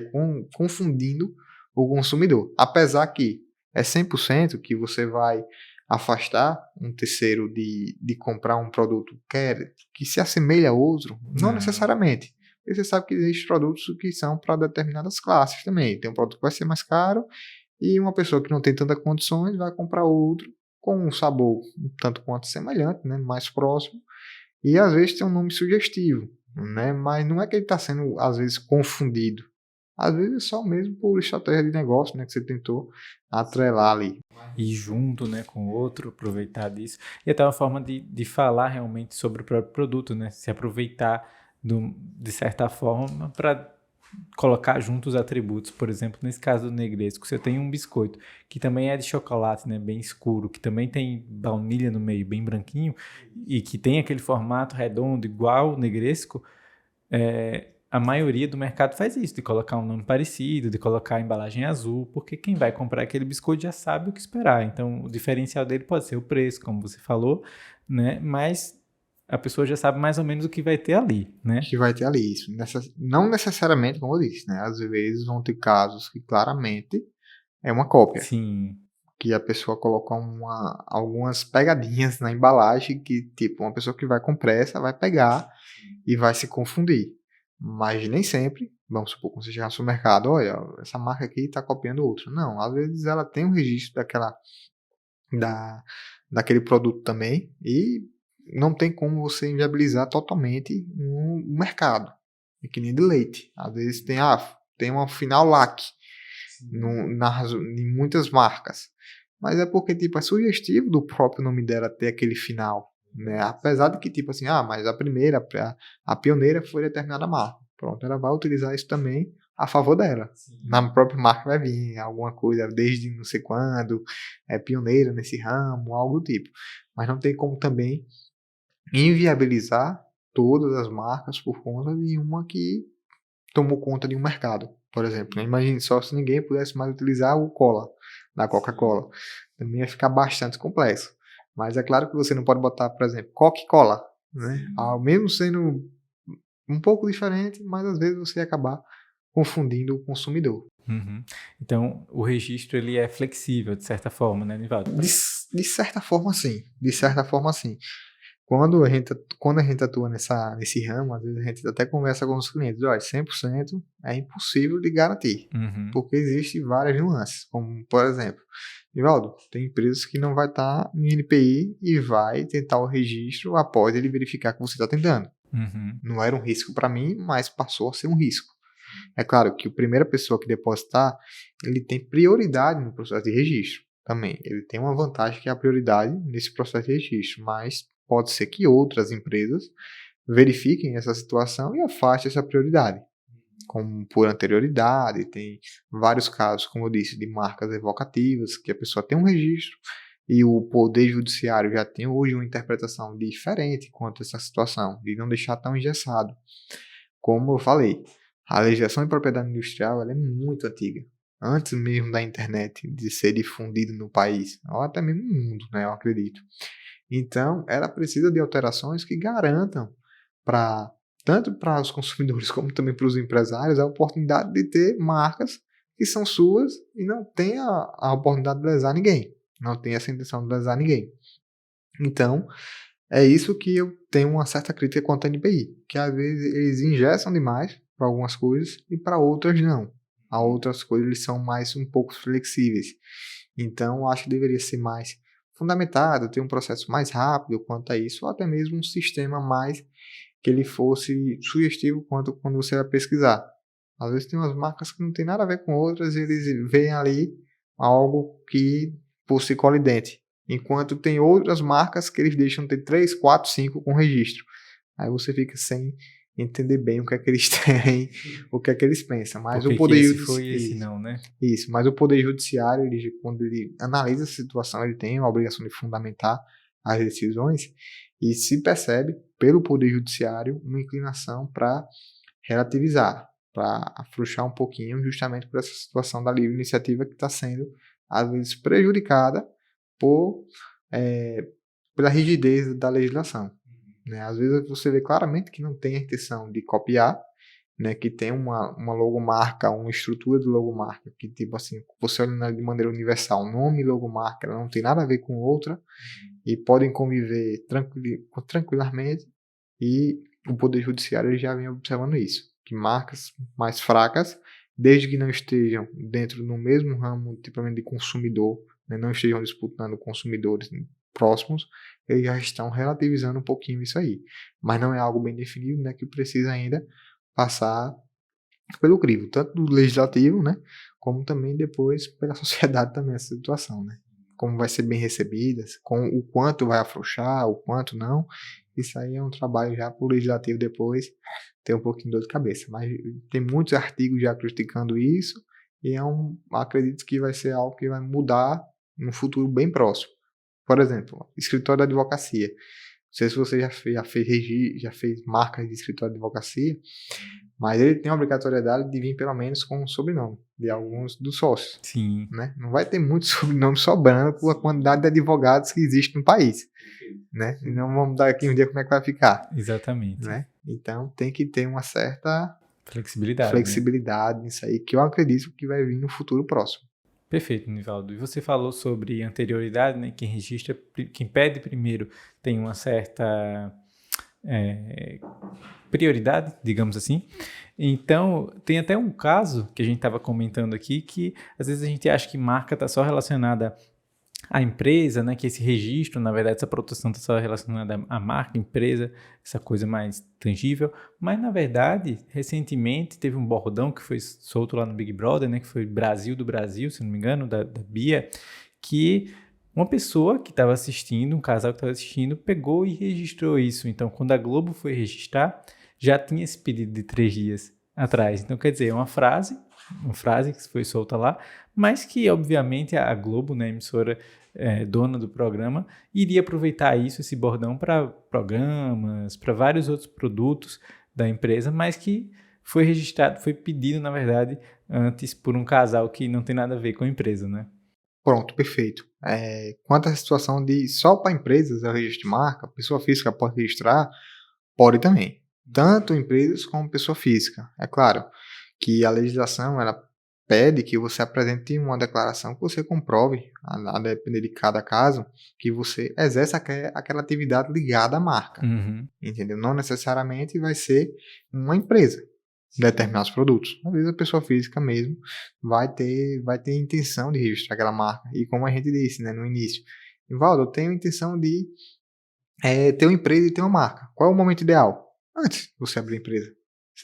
confundindo o consumidor. Apesar que é 100% que você vai afastar um terceiro de comprar um produto que se assemelha a outro, não não, necessariamente. Porque você sabe que existem produtos que são para determinadas classes também. Tem um produto que vai ser mais caro e uma pessoa que não tem tantas condições vai comprar outro com um sabor um tanto quanto semelhante, né, mais próximo, e às vezes tem um nome sugestivo, né, mas não é que ele está sendo, às vezes, confundido. Às vezes é só mesmo por estratégia de negócio, né, que você tentou atrelar ali. ir junto, né, com o outro, aproveitar disso. E até uma forma de falar realmente sobre o próprio produto, né? Se aproveitar de certa forma para colocar junto os atributos. Por exemplo, nesse caso do Negresco, você tem um biscoito que também é de chocolate, né, bem escuro, que também tem baunilha no meio, bem branquinho, e que tem aquele formato redondo igual o Negresco, a maioria do mercado faz isso, de colocar um nome parecido, de colocar a embalagem azul, porque quem vai comprar aquele biscoito já sabe o que esperar. Então, o diferencial dele pode ser o preço, como você falou, né? Mas a pessoa já sabe mais ou menos o que vai ter ali, né? Que vai ter ali isso. Não necessariamente, como eu disse, né? Às vezes vão ter casos que claramente é uma cópia, Sim, que a pessoa coloca algumas pegadinhas na embalagem que, tipo, uma pessoa que vai com pressa vai pegar e vai se confundir. Mas nem sempre, vamos supor, quando você chegar no supermercado, olha, essa marca aqui está copiando outra. Não, às vezes ela tem um registro da, daquele produto também e não tem como você inviabilizar totalmente um mercado. É que nem de leite. Às vezes tem uma final LAC em muitas marcas. Mas é porque, tipo, é sugestivo do próprio nome dela ter aquele final, né? Apesar de que, tipo assim, mas a pioneira foi determinada marca. Pronto, ela vai utilizar isso também a favor dela. Sim. Na própria marca vai vir alguma coisa desde não sei quando, é pioneira nesse ramo, algo do tipo. Mas não tem como também inviabilizar todas as marcas por conta de uma que tomou conta de um mercado, por exemplo. Imagine só se ninguém pudesse mais utilizar o cola da Coca-Cola. Também ia ficar bastante complexo. Mas é claro que você não pode botar, por exemplo, Coca-Cola, né? Mesmo sendo um pouco diferente, mas às vezes você ia acabar confundindo o consumidor. Uhum. Então, o registro ele é flexível, de certa forma, né, Nivaldo? De certa forma, sim. De certa forma, sim. Quando a gente atua nesse ramo, às vezes a gente até conversa com os clientes, olha, 100% é impossível de garantir, porque existem várias nuances, como, por exemplo, Nivaldo, tem empresas que não vai estar em NPI e vai tentar o registro após ele verificar que você está tentando. Não era um risco para mim, mas passou a ser um risco. É claro que a primeira pessoa que depositar, ele tem prioridade no processo de registro também. Ele tem uma vantagem que é a prioridade nesse processo de registro, mas pode ser que outras empresas verifiquem essa situação e afastem essa prioridade, como por anterioridade. Tem vários casos, como eu disse, de marcas evocativas, que a pessoa tem um registro e o Poder Judiciário já tem hoje uma interpretação diferente quanto a essa situação, de não deixar tão engessado. Como eu falei, a legislação de propriedade industrial ela é muito antiga. Antes mesmo da internet de ser difundida no país, ou até mesmo no mundo, né, eu acredito. Então, ela precisa de alterações que garantam, tanto para os consumidores como também para os empresários, a oportunidade de ter marcas que são suas e não tem a oportunidade de lesar ninguém. Não tem essa intenção de lesar ninguém. Então, é isso que eu tenho uma certa crítica quanto à NPI, que às vezes eles engessam demais para algumas coisas e para outras não. A outras coisas eles são mais um pouco flexíveis. Então, eu acho que deveria ser mais fundamentado, ter um processo mais rápido quanto a isso, ou até mesmo um sistema mais que ele fosse sugestivo quanto quando você vai pesquisar. Às vezes tem umas marcas que não tem nada a ver com outras e eles veem ali algo que fosse colidente, enquanto tem outras marcas que eles deixam ter 3, 4, 5 com registro. Aí você fica sem entender bem o que é que eles têm, o que é que eles pensam. Mas o Poder Judiciário, né? Isso, mas o Poder Judiciário, quando ele analisa a situação, ele tem a obrigação de fundamentar as decisões e se percebe, pelo Poder Judiciário, uma inclinação para relativizar, para afrouxar um pouquinho, justamente por essa situação da livre iniciativa que está sendo, às vezes, prejudicada pela rigidez da legislação. Né? Às vezes você vê claramente que não tem a intenção de copiar, né? Que tem uma logomarca, uma estrutura de logomarca, que tipo assim, você olhando de maneira universal, nome e logomarca, ela não tem nada a ver com outra, e podem conviver tranquilamente, e o Poder Judiciário ele já vem observando isso, que marcas mais fracas, desde que não estejam dentro do mesmo ramo tipicamente de consumidor, né? Não estejam disputando consumidores próximos, eles já estão relativizando um pouquinho isso aí. Mas não é algo bem definido, né, que precisa ainda passar pelo crivo, tanto do legislativo, né, como também depois pela sociedade também essa situação, né? Como vai ser bem recebida, com o quanto vai afrouxar, o quanto não. Isso aí é um trabalho já para o legislativo depois ter um pouquinho de dor de cabeça. Mas tem muitos artigos já criticando isso e acredito que vai ser algo que vai mudar no futuro bem próximo. Por exemplo, escritório de advocacia. Não sei se você já fez marcas de escritório de advocacia, mas ele tem a obrigatoriedade de vir pelo menos com um sobrenome de alguns dos sócios. Sim. Né? Não vai ter muitos sobrenomes sobrando por a quantidade de advogados que existe no país. Né? E não vamos dar aqui um dia como é que vai ficar. Exatamente. Né? Então tem que ter uma certa flexibilidade nisso aí, que eu acredito que vai vir no futuro próximo. Perfeito, Nivaldo. E você falou sobre anterioridade, né? Quem pede primeiro tem uma certa prioridade, digamos assim. Então, tem até um caso que a gente estava comentando aqui, que às vezes a gente acha que marca está só relacionada a empresa, né, que esse registro, na verdade, essa proteção está só relacionada à marca, empresa, essa coisa mais tangível, mas, na verdade, recentemente teve um bordão que foi solto lá no Big Brother, né, que foi Brasil do Brasil, se não me engano, da Bia, que uma pessoa que estava assistindo, um casal que estava assistindo, pegou e registrou isso. Então, quando a Globo foi registrar, já tinha esse pedido de 3 dias atrás. Então, quer dizer, uma frase que foi solta lá, mas que, obviamente, a Globo, né, a emissora dona do programa, iria aproveitar isso, esse bordão, para programas, para vários outros produtos da empresa, mas que foi registrado, foi pedido, na verdade, antes por um casal que não tem nada a ver com a empresa, né? Pronto, perfeito. Quanto à situação de só para empresas é o registro de marca, pessoa física pode registrar, pode também. Tanto empresas como pessoa física. É claro que a legislação ela pede que você apresente uma declaração que você comprove, a depender de cada caso, que você exerce aquela atividade ligada à marca. Uhum. Entendeu? Não necessariamente vai ser uma empresa determinados produtos. Às vezes a pessoa física mesmo vai ter intenção de registrar aquela marca. E como a gente disse, né, no início, Valdo, eu tenho intenção de ter uma empresa e ter uma marca. Qual é o momento ideal? Antes de você abrir a empresa.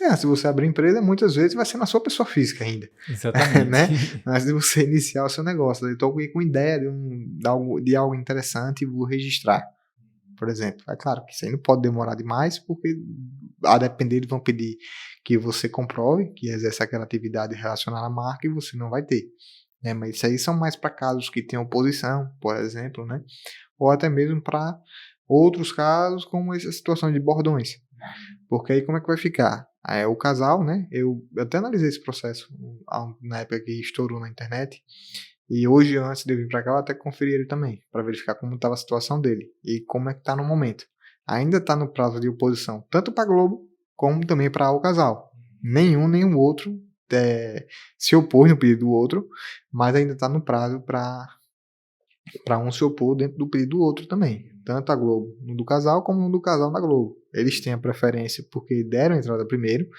Antes de você abrir a empresa, muitas vezes vai ser na sua pessoa física ainda. Exatamente. Né? Antes de você iniciar o seu negócio. Eu estou com ideia de algo interessante e vou registrar. Por exemplo, é claro que isso aí não pode demorar demais, porque a depender eles vão pedir que você comprove que exerce aquela atividade relacionada à marca e você não vai ter. Né? Mas isso aí são mais para casos que tem oposição, por exemplo, né? Ou até mesmo para outros casos, como essa situação de bordões. Porque aí como é que vai ficar? O casal, né? Eu até analisei esse processo na época que estourou na internet. E hoje, antes de eu vir para cá, eu até conferi ele também, para verificar como estava a situação dele e como é que está no momento. Ainda está no prazo de oposição, tanto para a Globo, como também para o casal. Nenhum nem o outro se opôs no pedido do outro, mas ainda está no prazo para um se opor dentro do pedido do outro também. Tanto a Globo no do casal, como no do casal na Globo. Eles têm a preferência porque deram a entrada primeiro.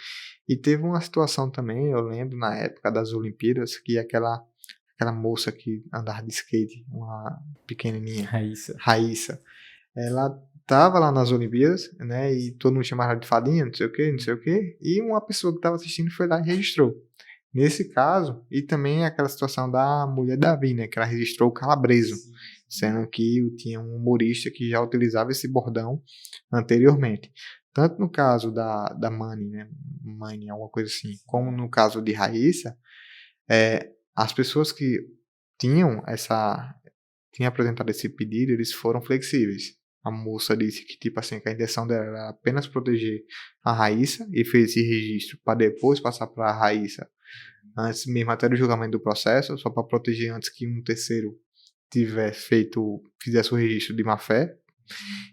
E teve uma situação também, eu lembro, na época das Olimpíadas, que aquela moça que andava de skate, uma pequenininha, Raíssa, ela estava lá nas Olimpíadas, né, e todo mundo chamava ela de fadinha, não sei o que, e uma pessoa que estava assistindo foi lá e registrou. Nesse caso, e também aquela situação da mulher Davi, né, que ela registrou o Calabreso, sendo que tinha um humorista que já utilizava esse bordão anteriormente. Tanto no caso da Mani, né, Mani, alguma coisa assim, como no caso de Raíssa, as pessoas que tinham apresentado esse pedido, eles foram flexíveis. A moça disse que, tipo assim, que a intenção dela era apenas proteger a Raíssa e fez esse registro para depois passar para a Raíssa, antes mesmo até do julgamento do processo, só para proteger antes que um terceiro fizesse o registro de má fé.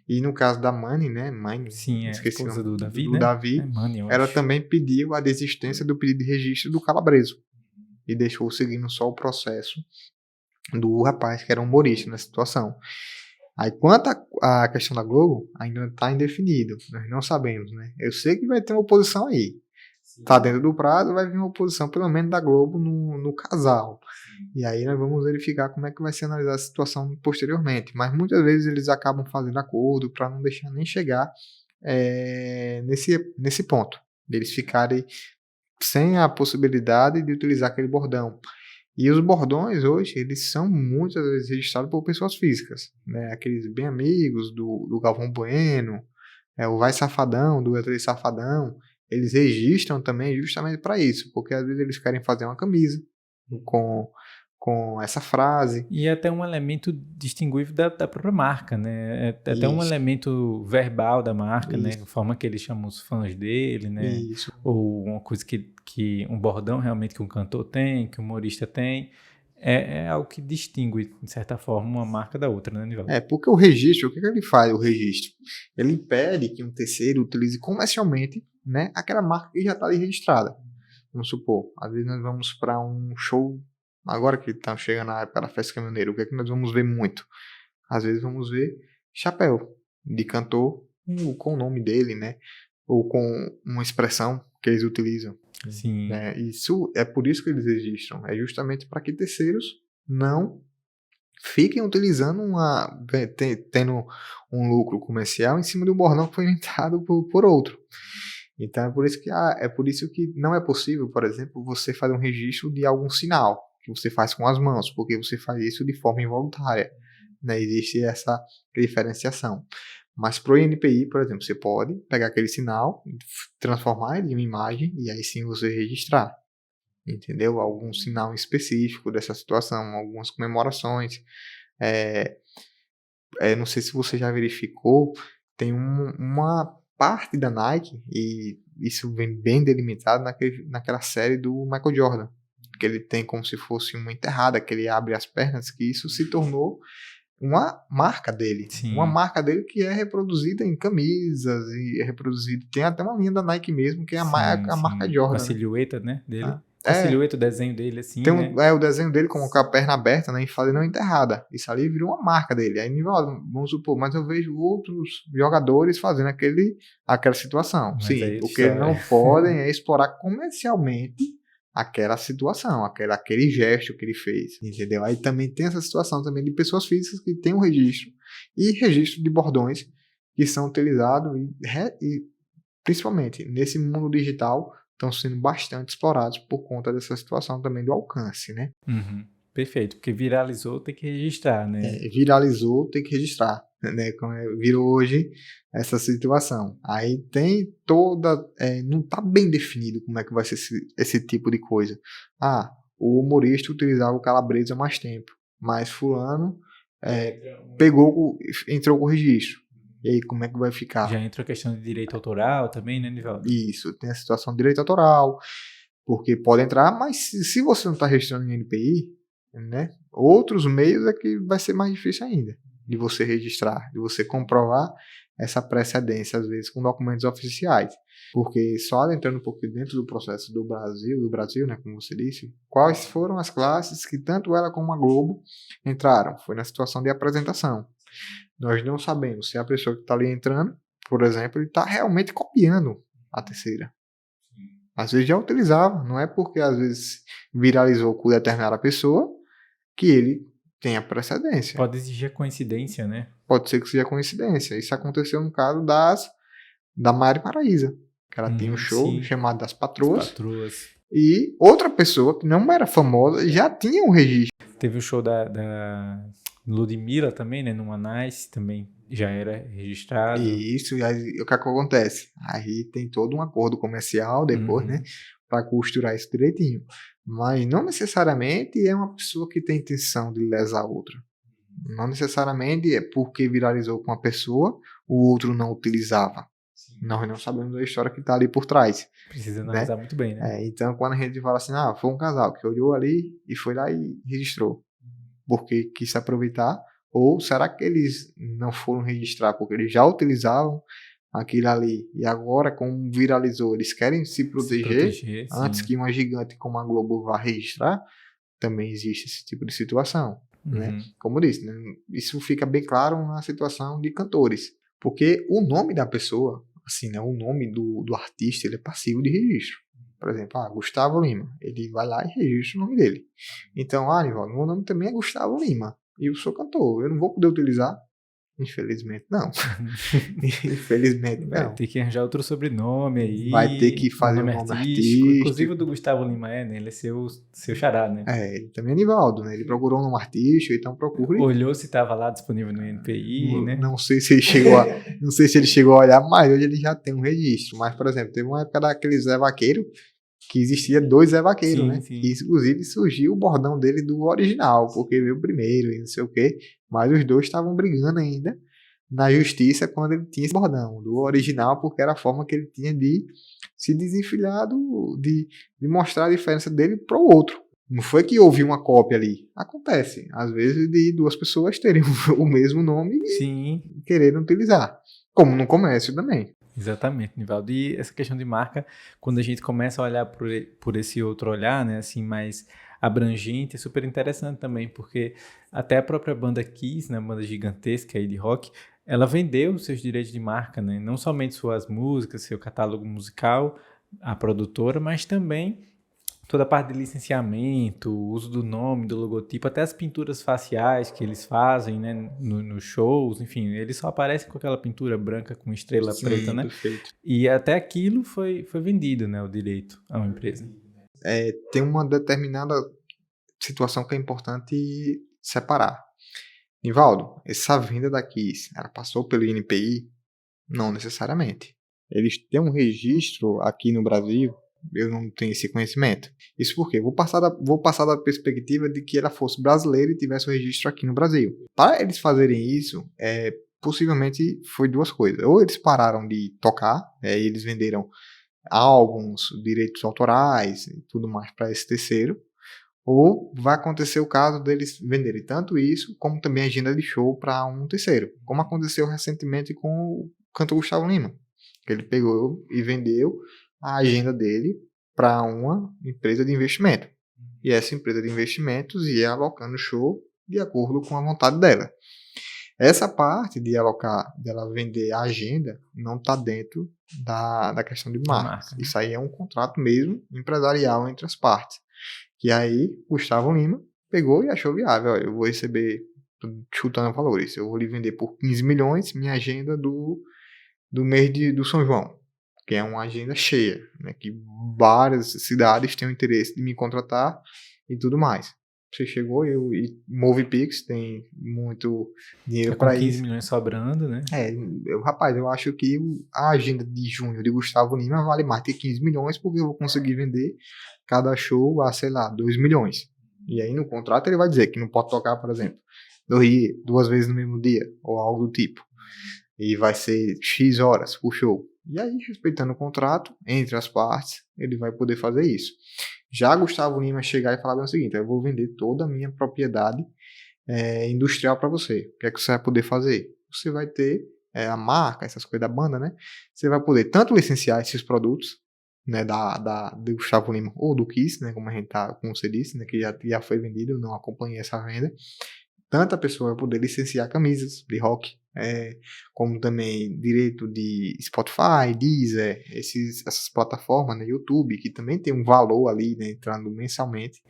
E no caso da Mani, né, esqueci esposa do Davi, do né? Davi, ela também pediu a desistência do pedido de registro do Calabreso e deixou seguindo só o processo do rapaz que era humorista nessa situação. Aí, quanto à questão da Globo, ainda está indefinido. Nós não sabemos, né? Eu sei que vai ter uma oposição aí. Está dentro do prazo, vai vir uma oposição, pelo menos, da Globo no casal. E aí nós vamos verificar como é que vai ser analisada a situação posteriormente. Mas muitas vezes eles acabam fazendo acordo para não deixar nem chegar nesse ponto. Deles ficarem sem a possibilidade de utilizar aquele bordão. E os bordões hoje, eles são muitas vezes registrados por pessoas físicas, né? Aqueles bem amigos do Galvão Bueno, o Vai Safadão, do E3 Safadão, eles registram também justamente para isso, porque às vezes eles querem fazer uma camisa com essa frase. E é até um elemento distinguível da própria marca, né? É até um elemento verbal da marca, né? A forma que ele chama os fãs dele, né? Isso. Ou uma coisa que um bordão realmente que um cantor tem, que um humorista tem. É algo que distingue, de certa forma, uma marca da outra, né, Nivaldo? Porque o registro, o que ele faz, o registro? Ele impede que um terceiro utilize comercialmente, né, aquela marca que já está ali registrada. Vamos supor, às vezes nós vamos para um show, agora que está chegando a época da festa caminhoneira, o que é que nós vamos ver muito? Às vezes vamos ver chapéu de cantor com o nome dele, né, ou com uma expressão que eles utilizam. Sim. Isso é por isso que eles registram, é justamente para que terceiros não fiquem utilizando tendo um lucro comercial em cima de um bordão que foi inventado por outro. Então é por isso que não é possível, por exemplo, você fazer um registro de algum sinal que você faz com as mãos, porque você faz isso de forma involuntária, né? Existe essa diferenciação. Mas para o INPI, por exemplo, você pode pegar aquele sinal, transformar ele em uma imagem e aí sim você registrar, entendeu? Algum sinal específico dessa situação, algumas comemorações. Não sei se você já verificou, tem uma parte da Nike, e isso vem bem delimitado naquela série do Michael Jordan, que ele tem como se fosse uma enterrada, que ele abre as pernas, que isso se tornou uma marca dele. Sim. Uma marca dele que é reproduzida em camisas, e é reproduzida, tem até uma linha da Nike mesmo, que é a marca Jordan. A silhueta, né, dele. A silhueta, o desenho dele, assim, tem né? O desenho dele com a perna aberta, né, e não enterrada. Isso ali virou uma marca dele. Aí, vamos supor, mas eu vejo outros jogadores fazendo aquela situação. Mas sim, o que eles não podem é explorar comercialmente aquela situação, aquele gesto que ele fez, entendeu? Aí também tem essa situação também de pessoas físicas que têm um registro, e registro de bordões que são utilizados e principalmente nesse mundo digital, estão sendo bastante explorados por conta dessa situação também do alcance, né? Uhum. Perfeito, porque viralizou, tem que registrar, né? Viralizou, tem que registrar, né? Como virou hoje essa situação. Aí tem não está bem definido como é que vai ser esse tipo de coisa. O humorista utilizava o Calabresa há mais tempo, mas fulano entrou com o registro. E aí, como é que vai ficar? Já entra a questão de direito autoral também, né, Nivaldo? Isso, tem a situação de direito autoral, porque pode entrar, mas se você não está registrando em NPI, né, outros meios é que vai ser mais difícil ainda de você registrar, de você comprovar essa precedência, às vezes, com documentos oficiais. Porque só adentrando um pouquinho dentro do processo do Brasil, né, como você disse, quais foram as classes que tanto ela como a Globo entraram? Foi na situação de apresentação. Nós não sabemos se a pessoa que está ali entrando, por exemplo, ele está realmente copiando a terceira. Às vezes já utilizava, não é porque às vezes viralizou com determinada pessoa que ele tenha precedência. Pode exigir coincidência, né? Pode ser que seja coincidência. Isso aconteceu no caso da Mari Paraíza, que ela tinha um show chamado Das Patroas. E outra pessoa que não era famosa já tinha um registro. Teve o show da Ludmilla também, né? No Anais também já era registrado. Isso, e aí o que acontece? Aí tem todo um acordo comercial depois, né? Para costurar isso direitinho. Mas não necessariamente é uma pessoa que tem intenção de lesar a outra. Não necessariamente é porque viralizou com uma pessoa, o outro não utilizava. Nós não sabemos a história que está ali por trás. Precisa analisar muito bem, né? Então, quando a gente fala assim, foi um casal que olhou ali e foi lá e registrou, porque quis se aproveitar, ou será que eles não foram registrar porque eles já utilizavam aquilo ali e agora, como viralizou, eles querem se proteger antes que uma gigante como a Globo vá registrar? Também existe esse tipo de situação, né? Como eu disse, né? Isso fica bem claro na situação de cantores, porque o nome da pessoa, assim, né? O nome do artista, ele é passivo de registro. Por exemplo, Gustavo Lima, ele vai lá e registra o nome dele. Então, Nivaldo, meu nome também é Gustavo Lima e eu sou cantor, eu não vou poder utilizar? Infelizmente, não. Infelizmente, não. Vai ter que arranjar outro sobrenome aí. Vai ter que fazer um nome artístico. Inclusive o do Gustavo Lima, né? Ele é seu xará, né? Ele também é Nivaldo, né? Ele procurou um nome artístico, então procure. Olhou se estava lá disponível no INPI, né? Não sei se ele chegou a olhar, mas hoje ele já tem um registro. Mas, por exemplo, teve uma época daquele Zé Vaqueiro, que existia 2 Zé Vaqueiro, né? Sim. E, inclusive, surgiu o bordão dele do original, porque veio primeiro e não sei o quê. Mas os dois estavam brigando ainda na justiça quando ele tinha esse bordão do original, porque era a forma que ele tinha de se desenfilhar, de mostrar a diferença dele para o outro. Não foi que houve uma cópia ali. Acontece, às vezes, de 2 pessoas terem o mesmo nome e quererem utilizar. Como no comércio também. Exatamente, Nivaldo. E essa questão de marca, quando a gente começa a olhar por esse outro olhar, né, assim, mais abrangente, é super interessante também, porque até a própria banda Kiss, né, banda gigantesca aí de rock, ela vendeu seus direitos de marca, né, não somente suas músicas, seu catálogo musical, a produtora, mas também toda a parte de licenciamento, o uso do nome, do logotipo, até as pinturas faciais que eles fazem, né, nos shows, enfim, eles só aparecem com aquela pintura branca com estrela preta, Sim, né? perfeito. E até aquilo foi vendido, né, o direito a uma empresa. Tem uma determinada situação que é importante separar. Nivaldo, essa venda da Kiss, ela passou pelo INPI? Não necessariamente. Eles têm um registro aqui no Brasil, eu não tenho esse conhecimento. Isso porque eu vou passar da perspectiva de que ela fosse brasileira e tivesse o registro aqui no Brasil. Para eles fazerem isso, possivelmente foi duas coisas. Ou eles pararam de tocar, e eles venderam álbuns, direitos autorais e tudo mais para esse terceiro. Ou vai acontecer o caso deles venderem tanto isso, como também a agenda de show para um terceiro. Como aconteceu recentemente com o cantor Gustavo Lima. Que ele pegou e vendeu a agenda dele para uma empresa de investimento. E essa empresa de investimentos ia alocando o show de acordo com a vontade dela. Essa parte de alocar, dela vender a agenda, não está dentro da questão de marcas. Isso aí é um contrato mesmo empresarial entre as partes. Que aí, Gustavo Lima pegou e achou viável. Eu vou receber, chutando valores, eu vou lhe vender por 15 milhões minha agenda do mês do São João, que é uma agenda cheia, né, que várias cidades têm o interesse de me contratar e tudo mais. Você chegou e MovePix tem muito dinheiro para isso. 15 milhões sobrando, né? Rapaz, eu acho que a agenda de junho de Gustavo Lima vale mais que 15 milhões, porque eu vou conseguir vender cada show a, sei lá, 2 milhões. E aí no contrato ele vai dizer que não pode tocar, por exemplo, duas vezes no mesmo dia, ou algo do tipo. E vai ser X horas por show. E aí, respeitando o contrato, entre as partes, ele vai poder fazer isso. Já Gustavo Lima chegar e falar o seguinte: eu vou vender toda a minha propriedade industrial para você. O que é que você vai poder fazer? Você vai ter a marca, essas coisas da banda, né? Você vai poder tanto licenciar esses produtos, né, do Gustavo Lima ou do Kiss, né, como você disse, né, que já foi vendido, eu não acompanhei essa venda. Tanto a pessoa vai poder licenciar camisas de rock, como também direito de Spotify, Deezer, essas plataformas, né, YouTube, que também tem um valor ali, né, entrando mensalmente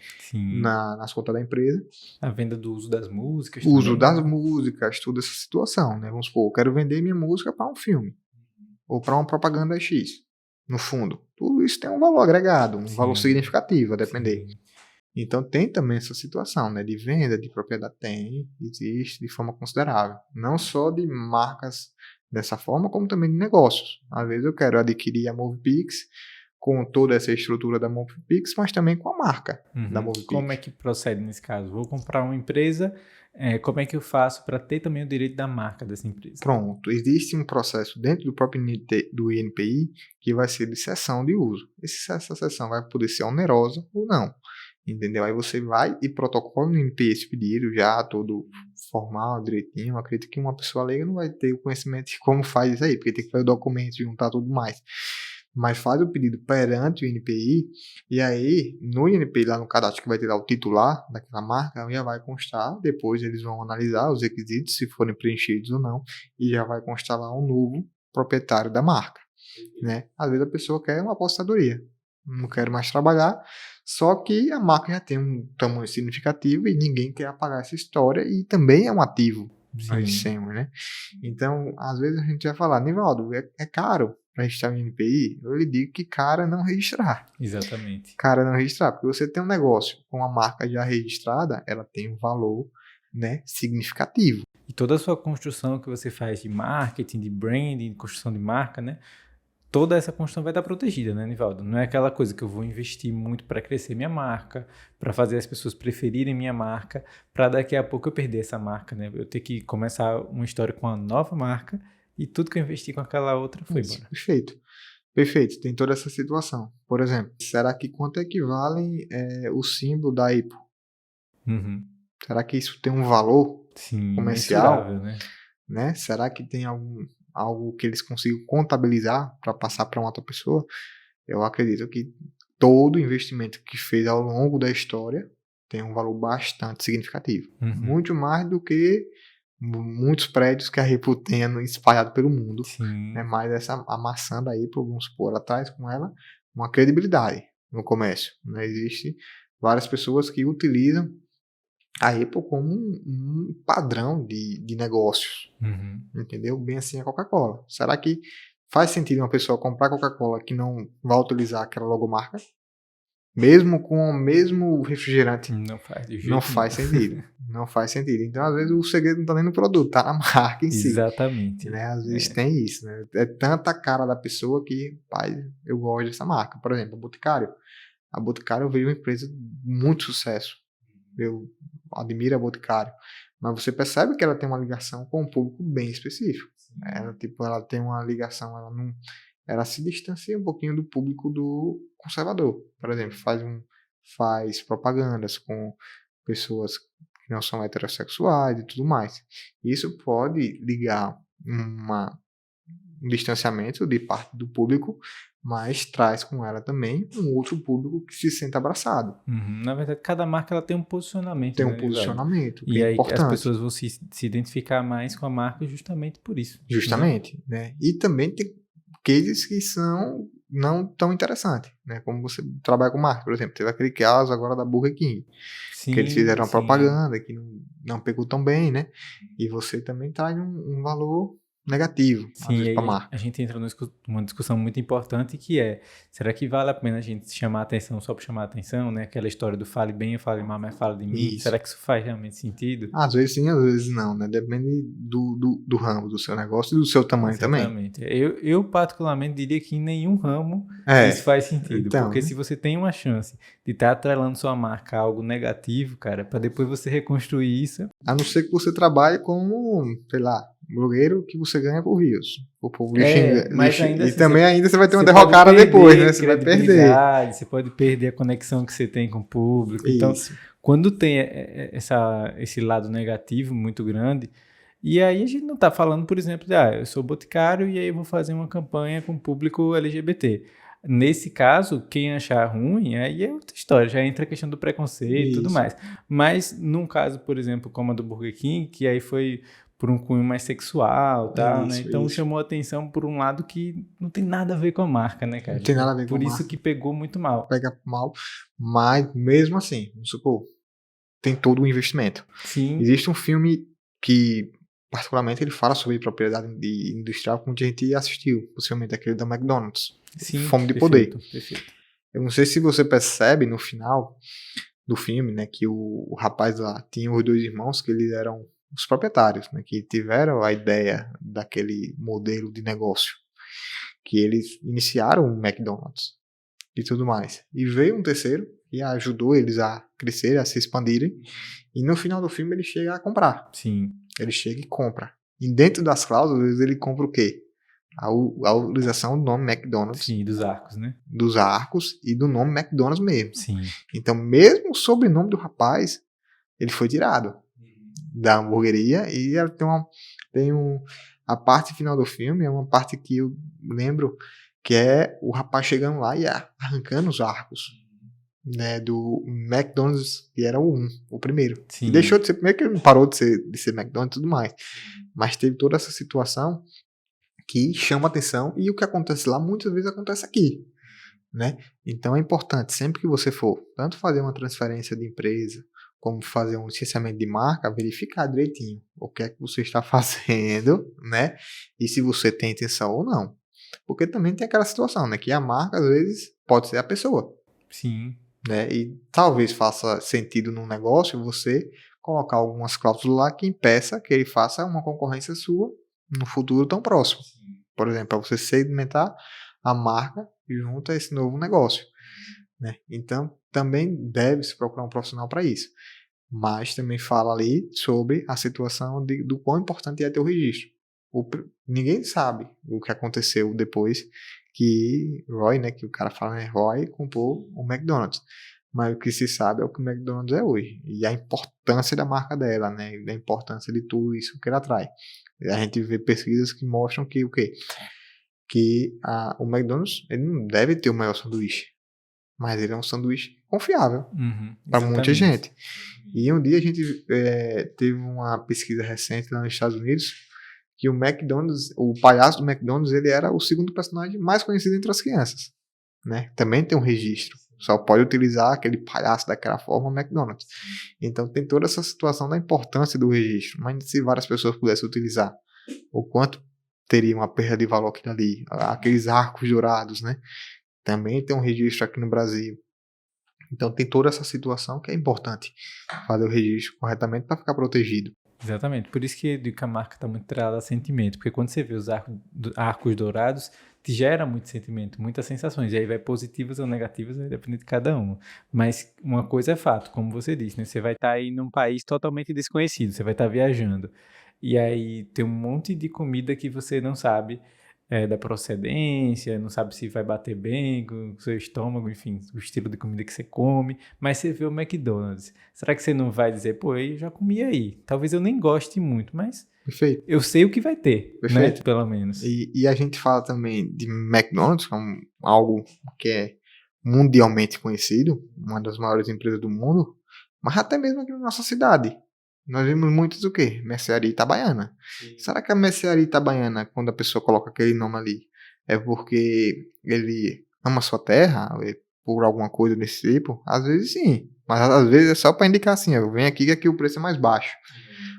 nas contas da empresa. A venda do uso das músicas. Uso das músicas, toda essa situação, né? Vamos supor, eu quero vender minha música para um filme, ou para uma propaganda X, no fundo. Tudo isso tem um valor agregado, um valor significativo, a depender. Sim. Então tem também essa situação, né, de venda de propriedade, existe de forma considerável. Não só de marcas dessa forma, como também de negócios. Às vezes eu quero adquirir a MovePix com toda essa estrutura da MovePix, mas também com a marca da MovePix. Como é que procede nesse caso? Vou comprar uma empresa, como é que eu faço para ter também o direito da marca dessa empresa? Pronto, existe um processo dentro do próprio do INPI que vai ser de cessão de uso. Essa cessão vai poder ser onerosa ou não. Entendeu? Aí você vai e protocola no INPI esse pedido já todo formal, direitinho. Eu acredito que uma pessoa leiga não vai ter o conhecimento de como faz isso aí, porque tem que fazer o documento, juntar tudo mais. Mas faz o pedido perante o INPI, e aí no INPI, lá no cadastro que vai ter lá o titular daquela marca, já vai constar, depois eles vão analisar os requisitos, se forem preenchidos ou não, e já vai constar lá um novo proprietário da marca, né? Às vezes a pessoa quer uma aposentadoria, não quero mais trabalhar, só que a marca já tem um tamanho significativo e ninguém quer apagar essa história, e também é um ativo, nós dissemos, né? Então, às vezes a gente vai falar, Nivaldo, é caro para registrar o INPI? Eu lhe digo que cara não registrar. Exatamente. Cara não registrar, porque você tem um negócio com a marca já registrada, ela tem um valor, né, significativo. E toda a sua construção que você faz de marketing, de branding, de construção de marca, né? Toda essa construção vai estar protegida, né, Nivaldo? Não é aquela coisa que eu vou investir muito para crescer minha marca, para fazer as pessoas preferirem minha marca, para daqui a pouco eu perder essa marca, né? Eu ter que começar uma história com uma nova marca e tudo que eu investi com aquela outra foi embora. Perfeito. Tem toda essa situação. Por exemplo, será que quanto equivale o símbolo da Apple? Será que isso tem um valor comercial? Né? Será que tem algo que eles consigam contabilizar para passar para uma outra pessoa? Eu acredito que todo investimento que fez ao longo da história tem um valor bastante significativo. Muito mais do que muitos prédios que a Apple tenha espalhado pelo mundo. Né? Mas essa a maçã da Apple, vamos supor, ela traz com ela uma credibilidade. no comércio, né? Existem várias pessoas que utilizam a Apple como um padrão de negócios, entendeu? Bem assim a Coca-Cola. Será que faz sentido uma pessoa comprar Coca-Cola que não vai utilizar aquela logomarca? Mesmo com o mesmo refrigerante? Não faz de jeito Não faz sentido. Não faz sentido. Então, às vezes, o segredo não está nem no produto, está na marca em si. Exatamente. Né? Às vezes tem isso, né? É tanta cara da pessoa que, pai, eu gosto dessa marca. Por exemplo, a Boticário. A Boticário veio uma empresa de muito sucesso. Eu admiro a Boticário. Mas você percebe que ela tem uma ligação com um público bem específico. Ela tem uma ligação, ela se distancia um pouquinho do público do conservador. Por exemplo, faz propagandas com pessoas que não são heterossexuais e tudo mais. Isso pode ligar um distanciamento de parte do público, mas traz com ela também um outro público que se sente abraçado. Na verdade, cada marca ela tem um posicionamento. Tem um né, posicionamento, que e é aí importante. as pessoas vão se identificar mais com a marca justamente por isso. Justamente, né? E também tem cases que são não tão interessantes, né? Como você trabalha com marca, por exemplo, teve aquele caso agora da Burger King, Sim, que eles fizeram uma propaganda que não pegou tão bem, né? E você também traz um valor negativo, às Sim, vezes, e para a aí marca. a gente entra numa discussão muito importante que é, será que vale a pena a gente chamar a atenção só por chamar a atenção, né? Aquela história do fale bem, fale mal, mas fale de mim. Isso. Será que isso faz realmente sentido? Às vezes sim, às vezes não, né? Depende do ramo, do seu negócio e do seu tamanho também. Exatamente. Eu particularmente diria que em nenhum ramo isso faz sentido. Então, porque né? se você tem uma chance de estar atrelando sua marca a algo negativo, cara, para depois você reconstruir isso. A não ser que você trabalhe como, sei lá, blogueiro que você ganha por views. Ou por lixinga, mas ainda e assim, também ainda você vai ter uma você derrocada pode perder depois, né? Você vai perder. credibilidade, você pode perder a conexão que você tem com o público. Então, Isso. quando tem esse lado negativo muito grande, e aí a gente não está falando, por exemplo, de eu sou boticário e aí eu vou fazer uma campanha com o público LGBT. Nesse caso, quem achar ruim, aí é outra história, já entra a questão do preconceito e tudo mais. Mas num caso, por exemplo, como a do Burger King, que aí foi por um cunho mais sexual, tal, né? Então chamou a atenção por um lado que não tem nada a ver com a marca, né, cara? Não tem nada a ver com a marca. Por isso que pegou muito mal. Pega mal, mas mesmo assim, vamos supor, tem todo o investimento. Sim. Existe um filme que, particularmente, ele fala sobre propriedade industrial que muita gente assistiu, possivelmente aquele da McDonald's. Sim, Fome de Poder. Perfeito. Eu não sei se você percebe no final do filme, né, que o rapaz lá tinha os dois irmãos que eles eram os proprietários, né, que tiveram a ideia daquele modelo de negócio, que eles iniciaram o McDonald's e tudo mais. E veio um terceiro que ajudou eles a crescer, a se expandirem, e no final do filme ele chega a comprar. Sim. Ele chega e compra. E dentro das cláusulas ele compra o quê? A utilização do nome McDonald's. Sim, dos arcos, né? Dos arcos e do nome McDonald's mesmo. Sim. Então, mesmo o sobrenome do rapaz, ele foi tirado da hamburgueria, e ela a parte final do filme é uma parte que eu lembro que é o rapaz chegando lá e arrancando os arcos, né, do McDonald's, que era o primeiro. Sim. E deixou de ser, primeiro que ele parou de ser McDonald's e tudo mais, mas teve toda essa situação que chama atenção, e o que acontece lá muitas vezes acontece aqui, né? Então é importante, sempre que você for tanto fazer uma transferência de empresa como fazer um licenciamento de marca, verificar direitinho o que é que você está fazendo, né? E se você tem intenção ou não. Porque também tem aquela situação, né? Que a marca, às vezes, pode ser a pessoa. Sim. Né? E talvez faça sentido num negócio você colocar algumas cláusulas lá que impeça que ele faça uma concorrência sua no futuro tão próximo. Por exemplo, para você segmentar a marca junto a esse novo negócio. Né? Então, também deve-se procurar um profissional para isso. Mas também fala ali sobre a situação do quão importante é ter o registro. Ninguém sabe o que aconteceu depois que Roy, né, que o cara fala, né, Roy comprou o McDonald's. Mas o que se sabe é o que o McDonald's é hoje. E a importância da marca dela, né, e a importância de tudo isso que ela atrai. A gente vê pesquisas que mostram que o quê? Que o McDonald's ele não deve ter o maior sanduíche, mas ele é um sanduíche confiável para muita gente. E um dia a gente teve uma pesquisa recente lá nos Estados Unidos que o McDonald's, o palhaço do McDonald's, ele era o segundo personagem mais conhecido entre as crianças, né? Também tem um registro. Só pode utilizar aquele palhaço daquela forma, o McDonald's. Então tem toda essa situação da importância do registro. Mas se várias pessoas pudessem utilizar, o quanto teria uma perda de valor aquilo ali. Aqueles arcos dourados, né? Também tem um registro aqui no Brasil. Então tem toda essa situação que é importante fazer o registro corretamente para ficar protegido. Exatamente, por isso que eu digo que a marca está muito atrelada a sentimento, porque quando você vê os arcos dourados, te gera muito sentimento, muitas sensações, e aí vai positivas ou negativas, vai depender de cada uma. Mas uma coisa é fato, como você disse, né? Você vai estar aí num país totalmente desconhecido, você vai estar viajando, e aí tem um monte de comida que você não sabe da procedência, não sabe se vai bater bem com o seu estômago, enfim, o estilo de comida que você come, mas você vê o McDonald's. Será que você não vai dizer, pô, eu já comi aí? Talvez eu nem goste muito, mas Perfeito. eu sei o que vai ter, Perfeito. né? Pelo menos. E a gente fala também de McDonald's como algo que é mundialmente conhecido, uma das maiores empresas do mundo, mas até mesmo aqui na nossa cidade. Nós vimos muitos o quê? Mercearia Itabaiana. Sim. Será que a Mercearia Itabaiana, quando a pessoa coloca aquele nome ali, é porque ele ama sua terra? É por alguma coisa desse tipo? Às vezes sim. Mas às vezes é só para indicar assim, ó, vem aqui que aqui o preço é mais baixo.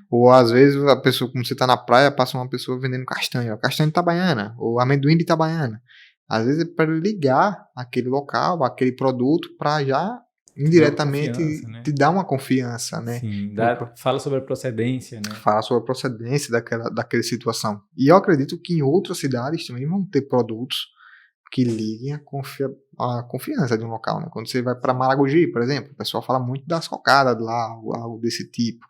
Ou às vezes a pessoa, como você está na praia, passa uma pessoa vendendo castanha. Ó, castanha de Itabaiana. Ou amendoim de Itabaiana. Às vezes é para ligar aquele local, aquele produto, para já indiretamente né? Te dá uma confiança, né? Sim, fala sobre a procedência, né? Fala sobre a procedência daquela situação. E eu acredito que em outras cidades também vão ter produtos que liguem a confiança de um local, né? Quando você vai para Maragogi, por exemplo, o pessoal fala muito das cocadas lá, algo desse tipo.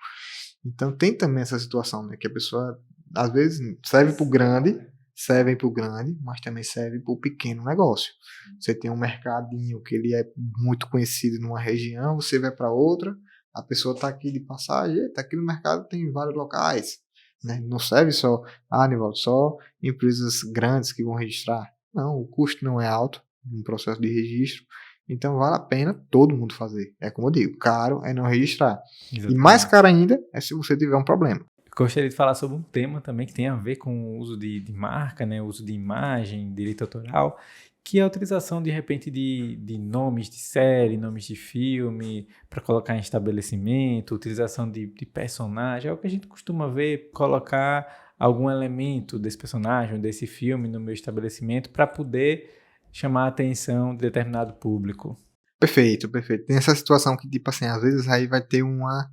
Então tem também essa situação, né? Que a pessoa, às vezes, servem para o grande, mas também serve para o pequeno negócio. Você tem um mercadinho que ele é muito conhecido numa região, você vai para outra, a pessoa está aqui de passagem, está aqui no mercado, tem vários locais. Né? Não serve só, Nivaldo, só empresas grandes que vão registrar. Não, o custo não é alto no processo de registro, então vale a pena todo mundo fazer. É como eu digo, caro é não registrar. Exatamente. E mais caro ainda é se você tiver um problema. Gostaria de falar sobre um tema também que tem a ver com o uso de marca, né? O uso de imagem, direito autoral, que é a utilização, de repente, de nomes de série, nomes de filme, para colocar em estabelecimento, utilização de personagem, é o que a gente costuma ver, colocar algum elemento desse personagem, desse filme no meu estabelecimento para poder chamar a atenção de determinado público. Perfeito. Tem essa situação que, tipo assim, às vezes aí vai ter uma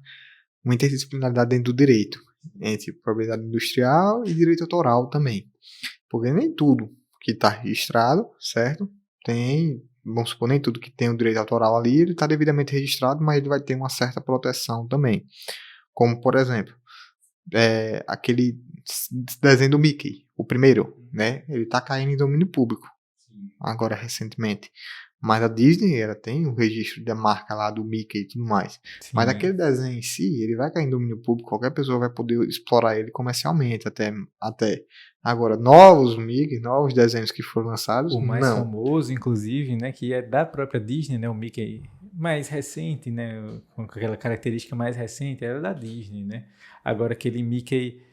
interdisciplinaridade dentro do direito, entre propriedade industrial e direito autoral também. Porque nem tudo que está registrado, certo? Vamos supor, nem tudo que tem o direito autoral ali, ele está devidamente registrado, mas ele vai ter uma certa proteção também. Como, por exemplo, aquele desenho do Mickey, o primeiro, né? Ele está caindo em domínio público, agora recentemente. Mas a Disney, ela tem o registro da marca lá do Mickey e tudo mais. Sim. Mas aquele desenho em si, ele vai cair em domínio público, qualquer pessoa vai poder explorar ele comercialmente até. Agora, novos Mickey, novos desenhos que foram lançados, o mais famoso, inclusive, né, que é da própria Disney, né, o Mickey mais recente, né, com aquela característica mais recente, era da Disney, né. Agora aquele Mickey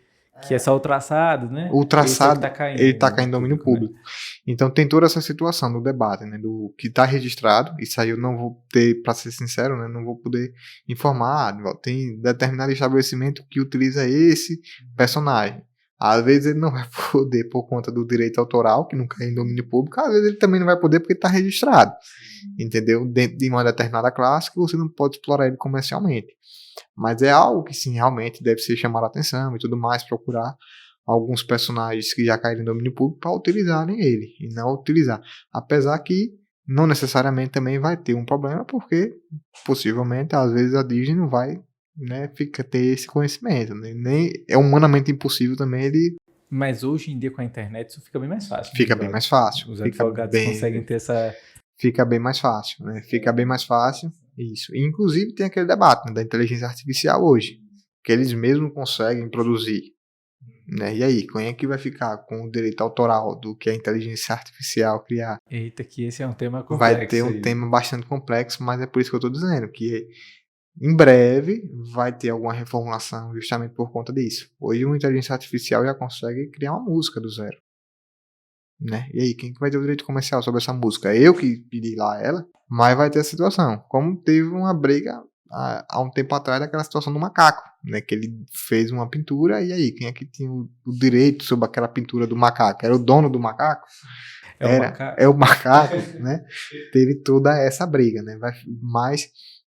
que é só o traçado, né? O traçado, ele está caindo em domínio público. Né? Então tem toda essa situação do debate, né? Do que está registrado, isso aí eu não vou ter, para ser sincero, né? Não vou poder informar. Tem determinado estabelecimento que utiliza esse personagem. Às vezes ele não vai poder por conta do direito autoral, que não cai em domínio público, às vezes ele também não vai poder porque está registrado. Entendeu? Dentro de uma determinada classe que você não pode explorar ele comercialmente. Mas é algo que sim, realmente deve ser chamado a atenção e tudo mais, procurar alguns personagens que já caíram em domínio público para utilizarem ele e não utilizar. Apesar que não necessariamente também vai ter um problema, porque possivelmente às vezes a Disney não vai, né, ter esse conhecimento, né? Nem é humanamente impossível também ele. Mas hoje em dia com a internet isso fica bem mais fácil. Fica bem mais fácil. Os advogados conseguem ter essa... Fica bem mais fácil, né? Fica bem mais fácil, isso. E, inclusive tem aquele debate, né, da inteligência artificial hoje, que eles mesmos conseguem produzir, né? E aí, quem é que vai ficar com o direito autoral do que a inteligência artificial criar? Eita, que esse é um tema complexo. Vai ter um tema bastante complexo, mas é por isso que eu estou dizendo, que em breve vai ter alguma reformulação justamente por conta disso. Hoje uma inteligência artificial já consegue criar uma música do zero. né? E aí, quem que vai ter o direito comercial sobre essa música? Eu que pedi lá ela, mas vai ter a situação. Como teve uma briga há um tempo atrás daquela situação do macaco, né? Que ele fez uma pintura e aí, quem é que tinha o direito sobre aquela pintura do macaco? Era o dono do macaco? É o macaco, né? Teve toda essa briga, né? Mas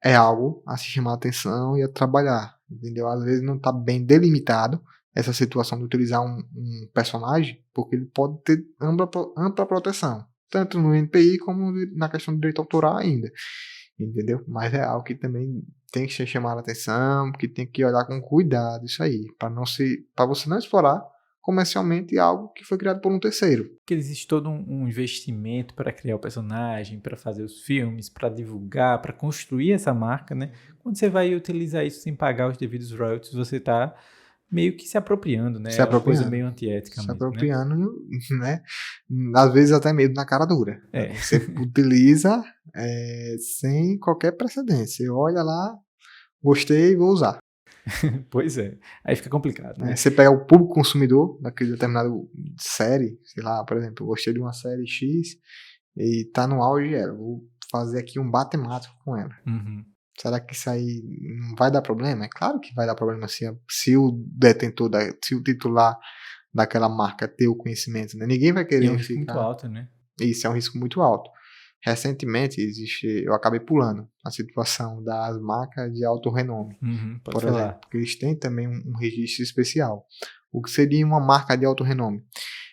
é algo a se chamar a atenção e a trabalhar, entendeu? Às vezes não está bem delimitado essa situação de utilizar um personagem, porque ele pode ter ampla proteção, tanto no NPI como na questão do direito autoral ainda, entendeu? Mas é algo que também tem que ser chamado a atenção, que tem que olhar com cuidado isso aí, para você não explorar comercialmente algo que foi criado por um terceiro. Porque existe todo um investimento para criar o personagem, para fazer os filmes, para divulgar, para construir essa marca, né? Quando você vai utilizar isso sem pagar os devidos royalties, você está meio que se apropriando, né? Se apropriando. É uma coisa meio antiética mesmo, apropriando, né? Às vezes até mesmo na cara dura. Você utiliza sem qualquer precedência. Você olha lá, gostei, vou usar. Pois é. Aí fica complicado, né? Você pega o público consumidor daquele determinado série, sei lá, por exemplo, eu gostei de uma série X e tá no auge ela. Vou fazer aqui um matemático com ela. Uhum. Será que isso aí não vai dar problema? É claro que vai dar problema se o detentor, se o titular daquela marca ter o conhecimento, né? Ninguém vai querer E é um risco muito alto, né? Isso é um risco muito alto. Recentemente eu acabei pulando a situação das marcas de alto renome, Pode por falar. exemplo, porque eles têm também um registro especial. O que seria uma marca de alto renome?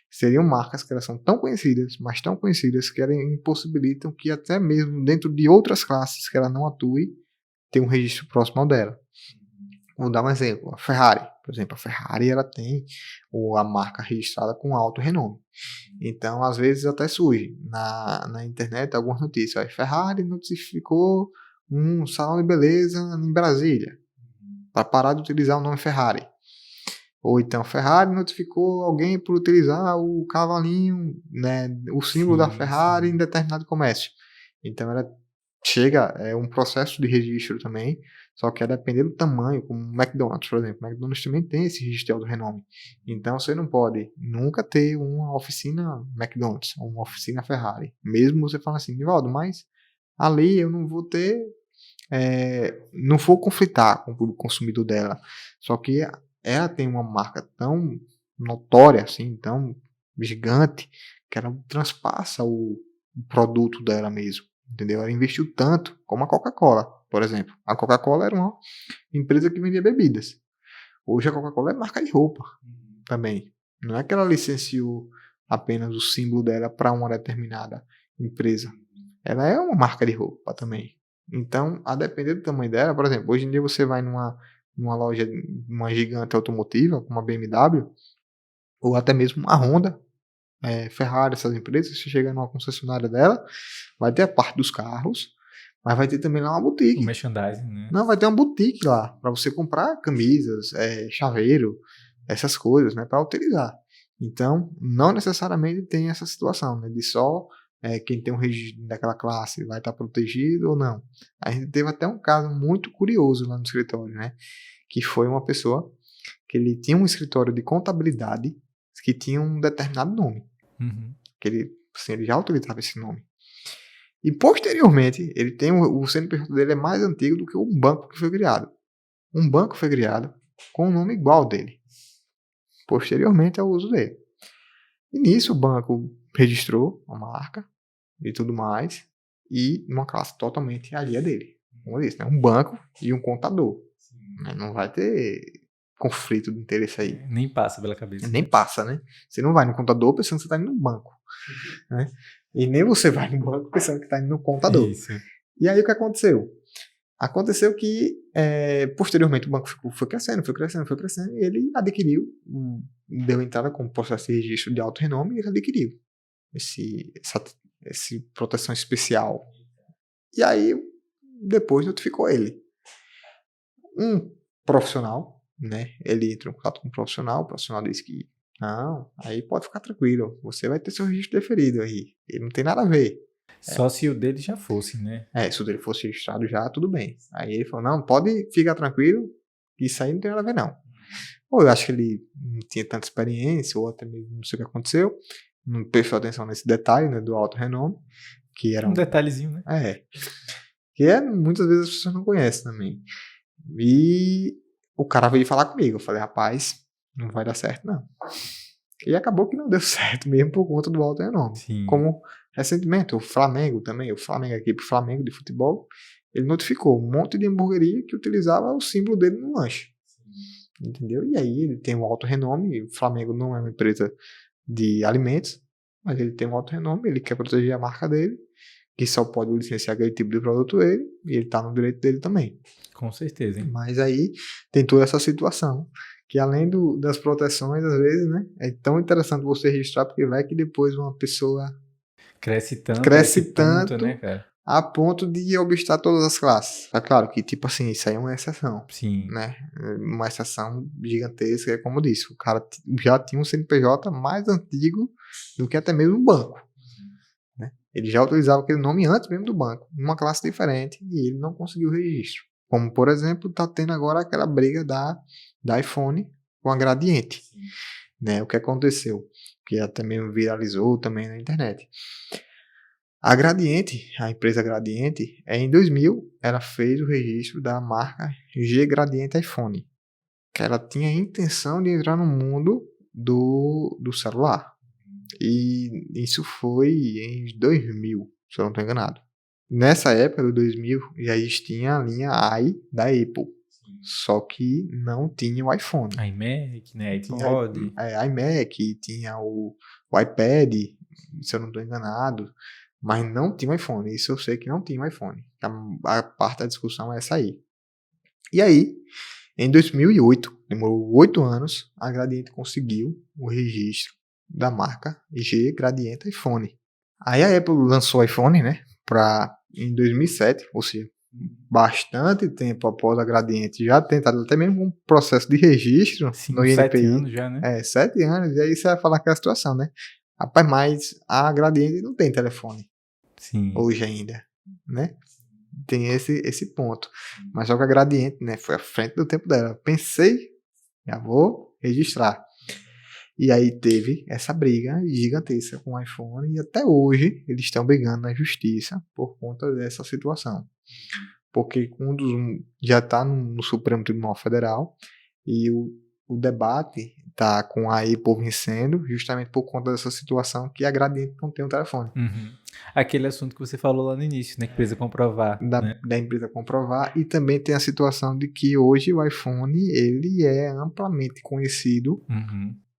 Seriam marcas que elas são tão conhecidas, mas tão conhecidas que elas impossibilitam que até mesmo dentro de outras classes que ela não atue, tenha um registro próximo ao dela. Vou dar um exemplo, a Ferrari, por exemplo, a Ferrari ela tem a marca registrada com alto renome. Então, às vezes até surge na internet algumas notícias. A Ferrari notificou um salão de beleza em Brasília para parar de utilizar o nome Ferrari. Ou então, Ferrari notificou alguém por utilizar o cavalinho, né, o símbolo da Ferrari em determinado comércio. Então, ela é um processo de registro também, só que a depender do tamanho, como o McDonald's, por exemplo. O McDonald's também tem esse registro de alto renome. Então, você não pode nunca ter uma oficina McDonald's, ou uma oficina Ferrari. Mesmo você falando assim, Nivaldo, mas ali eu não vou ter, não vou conflitar com o público consumidor dela. Só que ela tem uma marca tão notória, assim, tão gigante, que ela transpassa o produto dela mesmo. Entendeu? Ela investiu tanto, como a Coca-Cola, por exemplo. A Coca-Cola era uma empresa que vendia bebidas. Hoje a Coca-Cola é marca de roupa também. Não é que ela licenciou apenas o símbolo dela para uma determinada empresa. Ela é uma marca de roupa também. Então, a depender do tamanho dela, por exemplo, hoje em dia você vai numa loja, uma gigante automotiva, como a BMW, ou até mesmo a Honda, Ferrari, essas empresas, você chega numa concessionária dela, vai ter a parte dos carros, mas vai ter também lá uma boutique. O merchandising, né? Não, vai ter uma boutique lá, para você comprar camisas, chaveiro, essas coisas, né, para utilizar. Então, não necessariamente tem essa situação, né, de só quem tem um registro daquela classe vai estar protegido ou não. A gente teve até um caso muito curioso lá no escritório, né, que foi uma pessoa que ele tinha um escritório de contabilidade que tinha um determinado nome. Que ele já utilizava esse nome. E posteriormente, ele tem o CNPJ dele é mais antigo do que um banco que foi criado. Um banco foi criado com um nome igual ao dele. Posteriormente ao uso dele. E nisso o banco registrou a marca e tudo mais, e uma classe totalmente alheia dele. Como eu disse, né? Um banco e um contador. Não vai ter conflito de interesse aí. Nem passa pela cabeça. Nem passa, né? Você não vai no contador pensando que você está indo no banco. Né? E nem você vai no banco pensando que está indo no contador. Isso. E aí o que aconteceu? Aconteceu que, posteriormente, o banco foi crescendo, e ele adquiriu, deu entrada com o processo de registro de alto renome, e ele adquiriu essa proteção especial. E aí, depois notificou ele. Um profissional, né? Ele entrou em contato com o profissional disse que não, aí pode ficar tranquilo, você vai ter seu registro deferido aí, ele não tem nada a ver. Só se o dele já fosse, né? Se o dele fosse registrado já, tudo bem. Aí ele falou, não, pode ficar tranquilo, isso aí não tem nada a ver não. Ou eu acho que ele não tinha tanta experiência, ou até mesmo não sei o que aconteceu, não prestou atenção nesse detalhe, né, do alto renome, que era Um detalhezinho, né? Que muitas vezes as pessoas não conhecem também. E o cara veio falar comigo. Eu falei, rapaz, não vai dar certo, não. E acabou que não deu certo, mesmo por conta do alto renome. Sim. Como recentemente, o Flamengo também, a equipe Flamengo de futebol, ele notificou um monte de hamburgueria que utilizava o símbolo dele no lanche. Entendeu? E aí ele tem um alto renome, o Flamengo não é uma empresa de alimentos, mas ele tem um alto renome, ele quer proteger a marca dele, que só pode licenciar aquele tipo de produto ele, e ele está no direito dele também. Com certeza, hein? Mas aí tem toda essa situação, que além das proteções, às vezes, né, é tão interessante você registrar, porque vai que depois uma pessoa Cresce tanto, tanto, né, cara? a ponto de obstar todas as classes. É claro que, tipo assim, isso aí é uma exceção. Sim. Né? Uma exceção gigantesca, é como eu disse, o cara já tinha um CNPJ mais antigo do que até mesmo o banco. Né? Ele já utilizava aquele nome antes mesmo do banco, numa classe diferente, e ele não conseguiu o registro. Como, por exemplo, está tendo agora aquela briga da iPhone com a Gradiente. Né? O que aconteceu? Que até mesmo viralizou também na internet. A Gradiente, a empresa Gradiente, em 2000, ela fez o registro da marca G Gradiente iPhone, que ela tinha a intenção de entrar no mundo do celular. E isso foi em 2000, se eu não estou enganado. Nessa época, de 2000, já existia a linha i da Apple, só que não tinha o iPhone. iMac, né? iPod. iMac, tinha o iPad, se eu não estou enganado. Mas não tinha um iPhone. Isso eu sei que não tinha um iPhone. A parte da discussão é essa aí. E aí, em 2008, demorou 8 anos, a Gradiente conseguiu o registro da marca G Gradiente iPhone. Aí a Apple lançou o iPhone, né, em 2007, ou seja, bastante tempo após a Gradiente já tentado até mesmo um processo de registro no INPI. 7 anos já, né? 7 anos, e aí você vai falar aquela situação, né? Rapaz, mas a Gradiente não tem telefone. Sim. Hoje ainda, né? Tem esse ponto. Mas só que a Gradiente, né, foi à frente do tempo dela. Pensei, já vou registrar. E aí teve essa briga gigantesca com o iPhone e até hoje eles estão brigando na justiça por conta dessa situação. Porque já está no Supremo Tribunal Federal e o debate está com a Apple vencendo justamente por conta dessa situação que a Gradiente não tem um telefone. Uhum. Aquele assunto que você falou lá no início, né? Que precisa comprovar. Da empresa comprovar. E também tem a situação de que hoje o iPhone ele é amplamente conhecido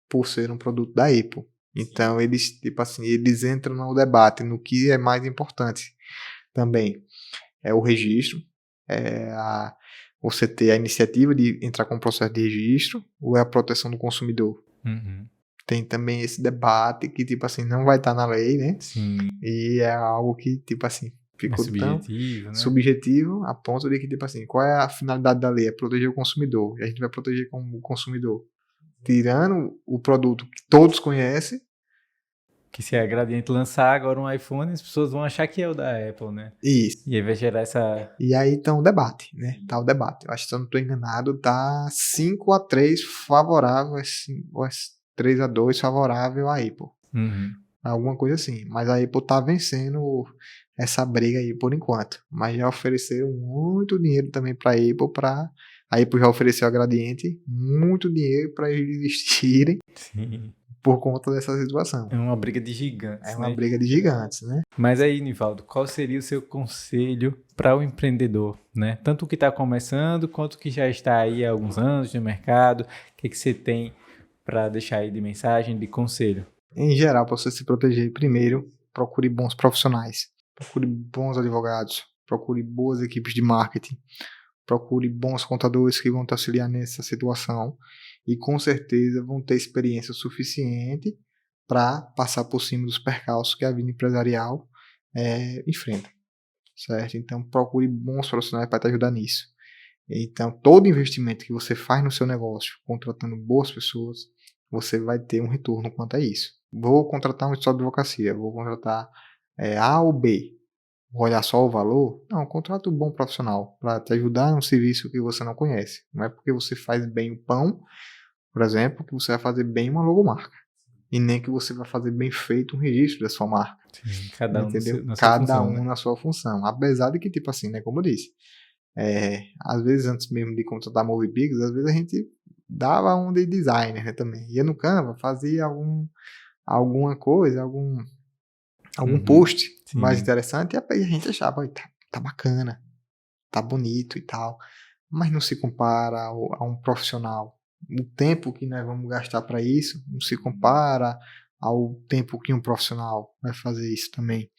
por ser um produto da Apple. Então eles, tipo assim, eles entram no debate no que é mais importante também. É o registro, você ter a iniciativa de entrar com o processo de registro ou é a proteção do consumidor. Tem também esse debate que, tipo assim, não vai estar na lei, né? Sim. E é algo que, tipo assim, ficou tão subjetivo a ponto de que, tipo assim, qual é a finalidade da lei? É proteger o consumidor. E a gente vai proteger como o consumidor? Tirando o produto que todos conhecem. Que se a Gradiente lançar agora um iPhone, as pessoas vão achar que é o da Apple, né? Isso. E aí vai gerar essa... E aí tá o debate, né? Tá o debate. Eu acho que se eu não estou enganado, tá 5-3 favorável, ou 3-2 favorável à Apple. Alguma coisa assim. Mas a Apple tá vencendo essa briga aí por enquanto. Mas já ofereceram muito dinheiro também pra Apple. A Apple já ofereceu a Gradiente muito dinheiro para eles existirem. Sim. Por conta dessa situação. É uma briga de gigantes. É uma briga de gigantes, né? Mas aí, Nivaldo, qual seria o seu conselho para o empreendedor, né? Tanto o que está começando, quanto o que já está aí há alguns anos no mercado. O que você tem para deixar aí de mensagem, de conselho? Em geral, para você se proteger, primeiro, procure bons profissionais. Procure bons advogados. Procure boas equipes de marketing. Procure bons contadores que vão te auxiliar nessa situação. E com certeza vão ter experiência suficiente para passar por cima dos percalços que a vida empresarial enfrenta, certo? Então procure bons profissionais para te ajudar nisso. Então todo investimento que você faz no seu negócio, contratando boas pessoas, você vai ter um retorno quanto a isso. Vou contratar um escritório de advocacia, vou contratar A ou B, vou olhar só o valor? Não, contrata um bom profissional para te ajudar em um serviço que você não conhece. Não é porque você faz bem o pão, por exemplo, que você vai fazer bem uma logomarca. e nem que você vai fazer bem feito um registro da sua marca. Sim, cada um Entendeu? na sua Cada função, um né? na sua função. Apesar de que, tipo assim, né, como eu disse, às vezes antes mesmo de contratar Movipix, às vezes a gente dava um de designer, né, também. Ia no Canva, fazia alguma coisa, algum post mais Sim, interessante, e aí a gente achava, "Oi, tá bacana, tá bonito e tal", mas não se compara a um profissional. O tempo que nós vamos gastar para isso não se compara ao tempo que um profissional vai fazer isso também.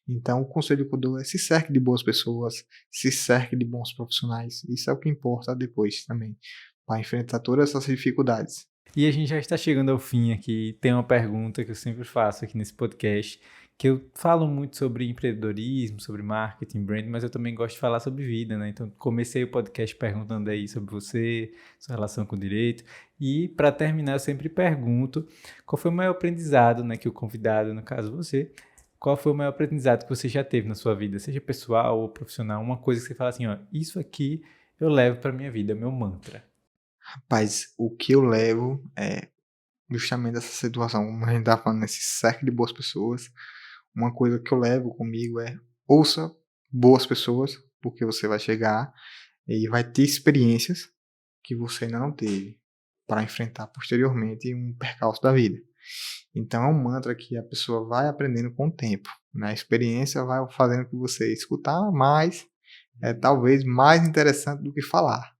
Então, o conselho que eu dou é se cerque de boas pessoas, se cerque de bons profissionais. Isso é o que importa depois também, para enfrentar todas essas dificuldades. e a gente já está chegando ao fim aqui. Tem uma pergunta que eu sempre faço aqui nesse podcast, que eu falo muito sobre empreendedorismo, sobre marketing, branding, mas eu também gosto de falar sobre vida, né? Então, comecei o podcast perguntando aí sobre você, sua relação com o direito. E, para terminar, eu sempre pergunto qual foi o maior aprendizado, né, que o convidado, no caso você, qual foi o maior aprendizado que você já teve na sua vida, seja pessoal ou profissional, uma coisa que você fala assim, ó, isso aqui eu levo para minha vida, é meu mantra. Rapaz, o que eu levo é justamente dessa situação, como a gente tá falando, nesse cerco de boas pessoas, uma coisa que eu levo comigo é ouça boas pessoas, porque você vai chegar e vai ter experiências que você ainda não teve para enfrentar posteriormente um percalço da vida. Então é um mantra que a pessoa vai aprendendo com o tempo, né? A experiência vai fazendo que você escutar mais, talvez mais interessante do que falar,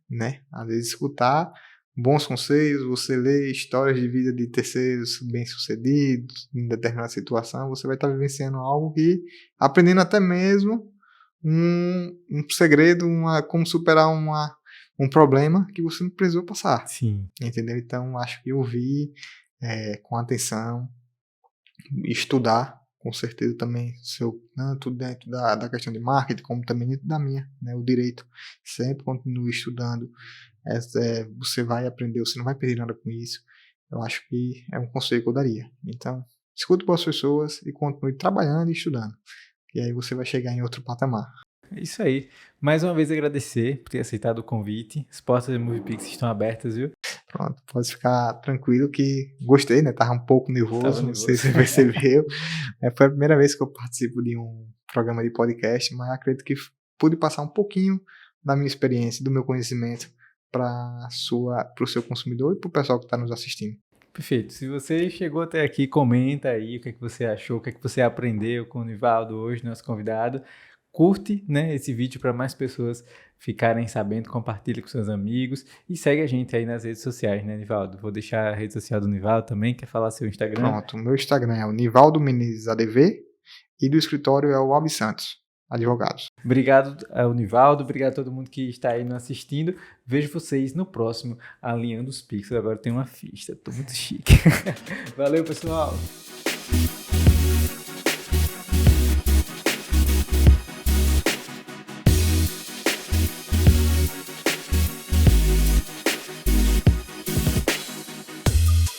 né? Às vezes escutar bons conselhos, você lê histórias de vida de terceiros bem-sucedidos em determinada situação, você vai estar vivenciando algo que, aprendendo até mesmo um segredo, como superar um problema que você não precisou passar, Sim. entendeu? Então, acho que ouvir com atenção, estudar, com certeza também, tanto dentro da questão de marketing, como também dentro da minha, né, o direito. Sempre continue estudando, você vai aprender, você não vai perder nada com isso. Eu acho que é um conselho que eu daria. Então, escute boas pessoas e continue trabalhando e estudando. E aí você vai chegar em outro patamar. É isso aí. Mais uma vez agradecer por ter aceitado o convite. As portas do MoviePix estão abertas, viu? Pronto, pode ficar tranquilo que gostei, né? Tava um pouco Tava nervoso, não sei nervoso. se você percebeu. Foi a primeira vez que eu participo de um programa de podcast, mas acredito que pude passar um pouquinho da minha experiência, do meu conhecimento para o seu consumidor e para o pessoal que está nos assistindo. Perfeito. Se você chegou até aqui, comenta aí o que é que você achou, o que é que você aprendeu com o Nivaldo hoje, nosso convidado. Curte, né, esse vídeo para mais pessoas ficarem sabendo, compartilha com seus amigos e segue a gente aí nas redes sociais, né, Nivaldo? Vou deixar a rede social do Nivaldo também, quer falar seu Instagram? Pronto, o meu Instagram é o Nivaldo Menezes ADV e do escritório é o Alves Santos, advogados. Obrigado ao Nivaldo, obrigado a todo mundo que está aí nos assistindo. Vejo vocês no próximo Alinhando os Pixels. Agora tem uma ficha, tô muito chique. Valeu, pessoal!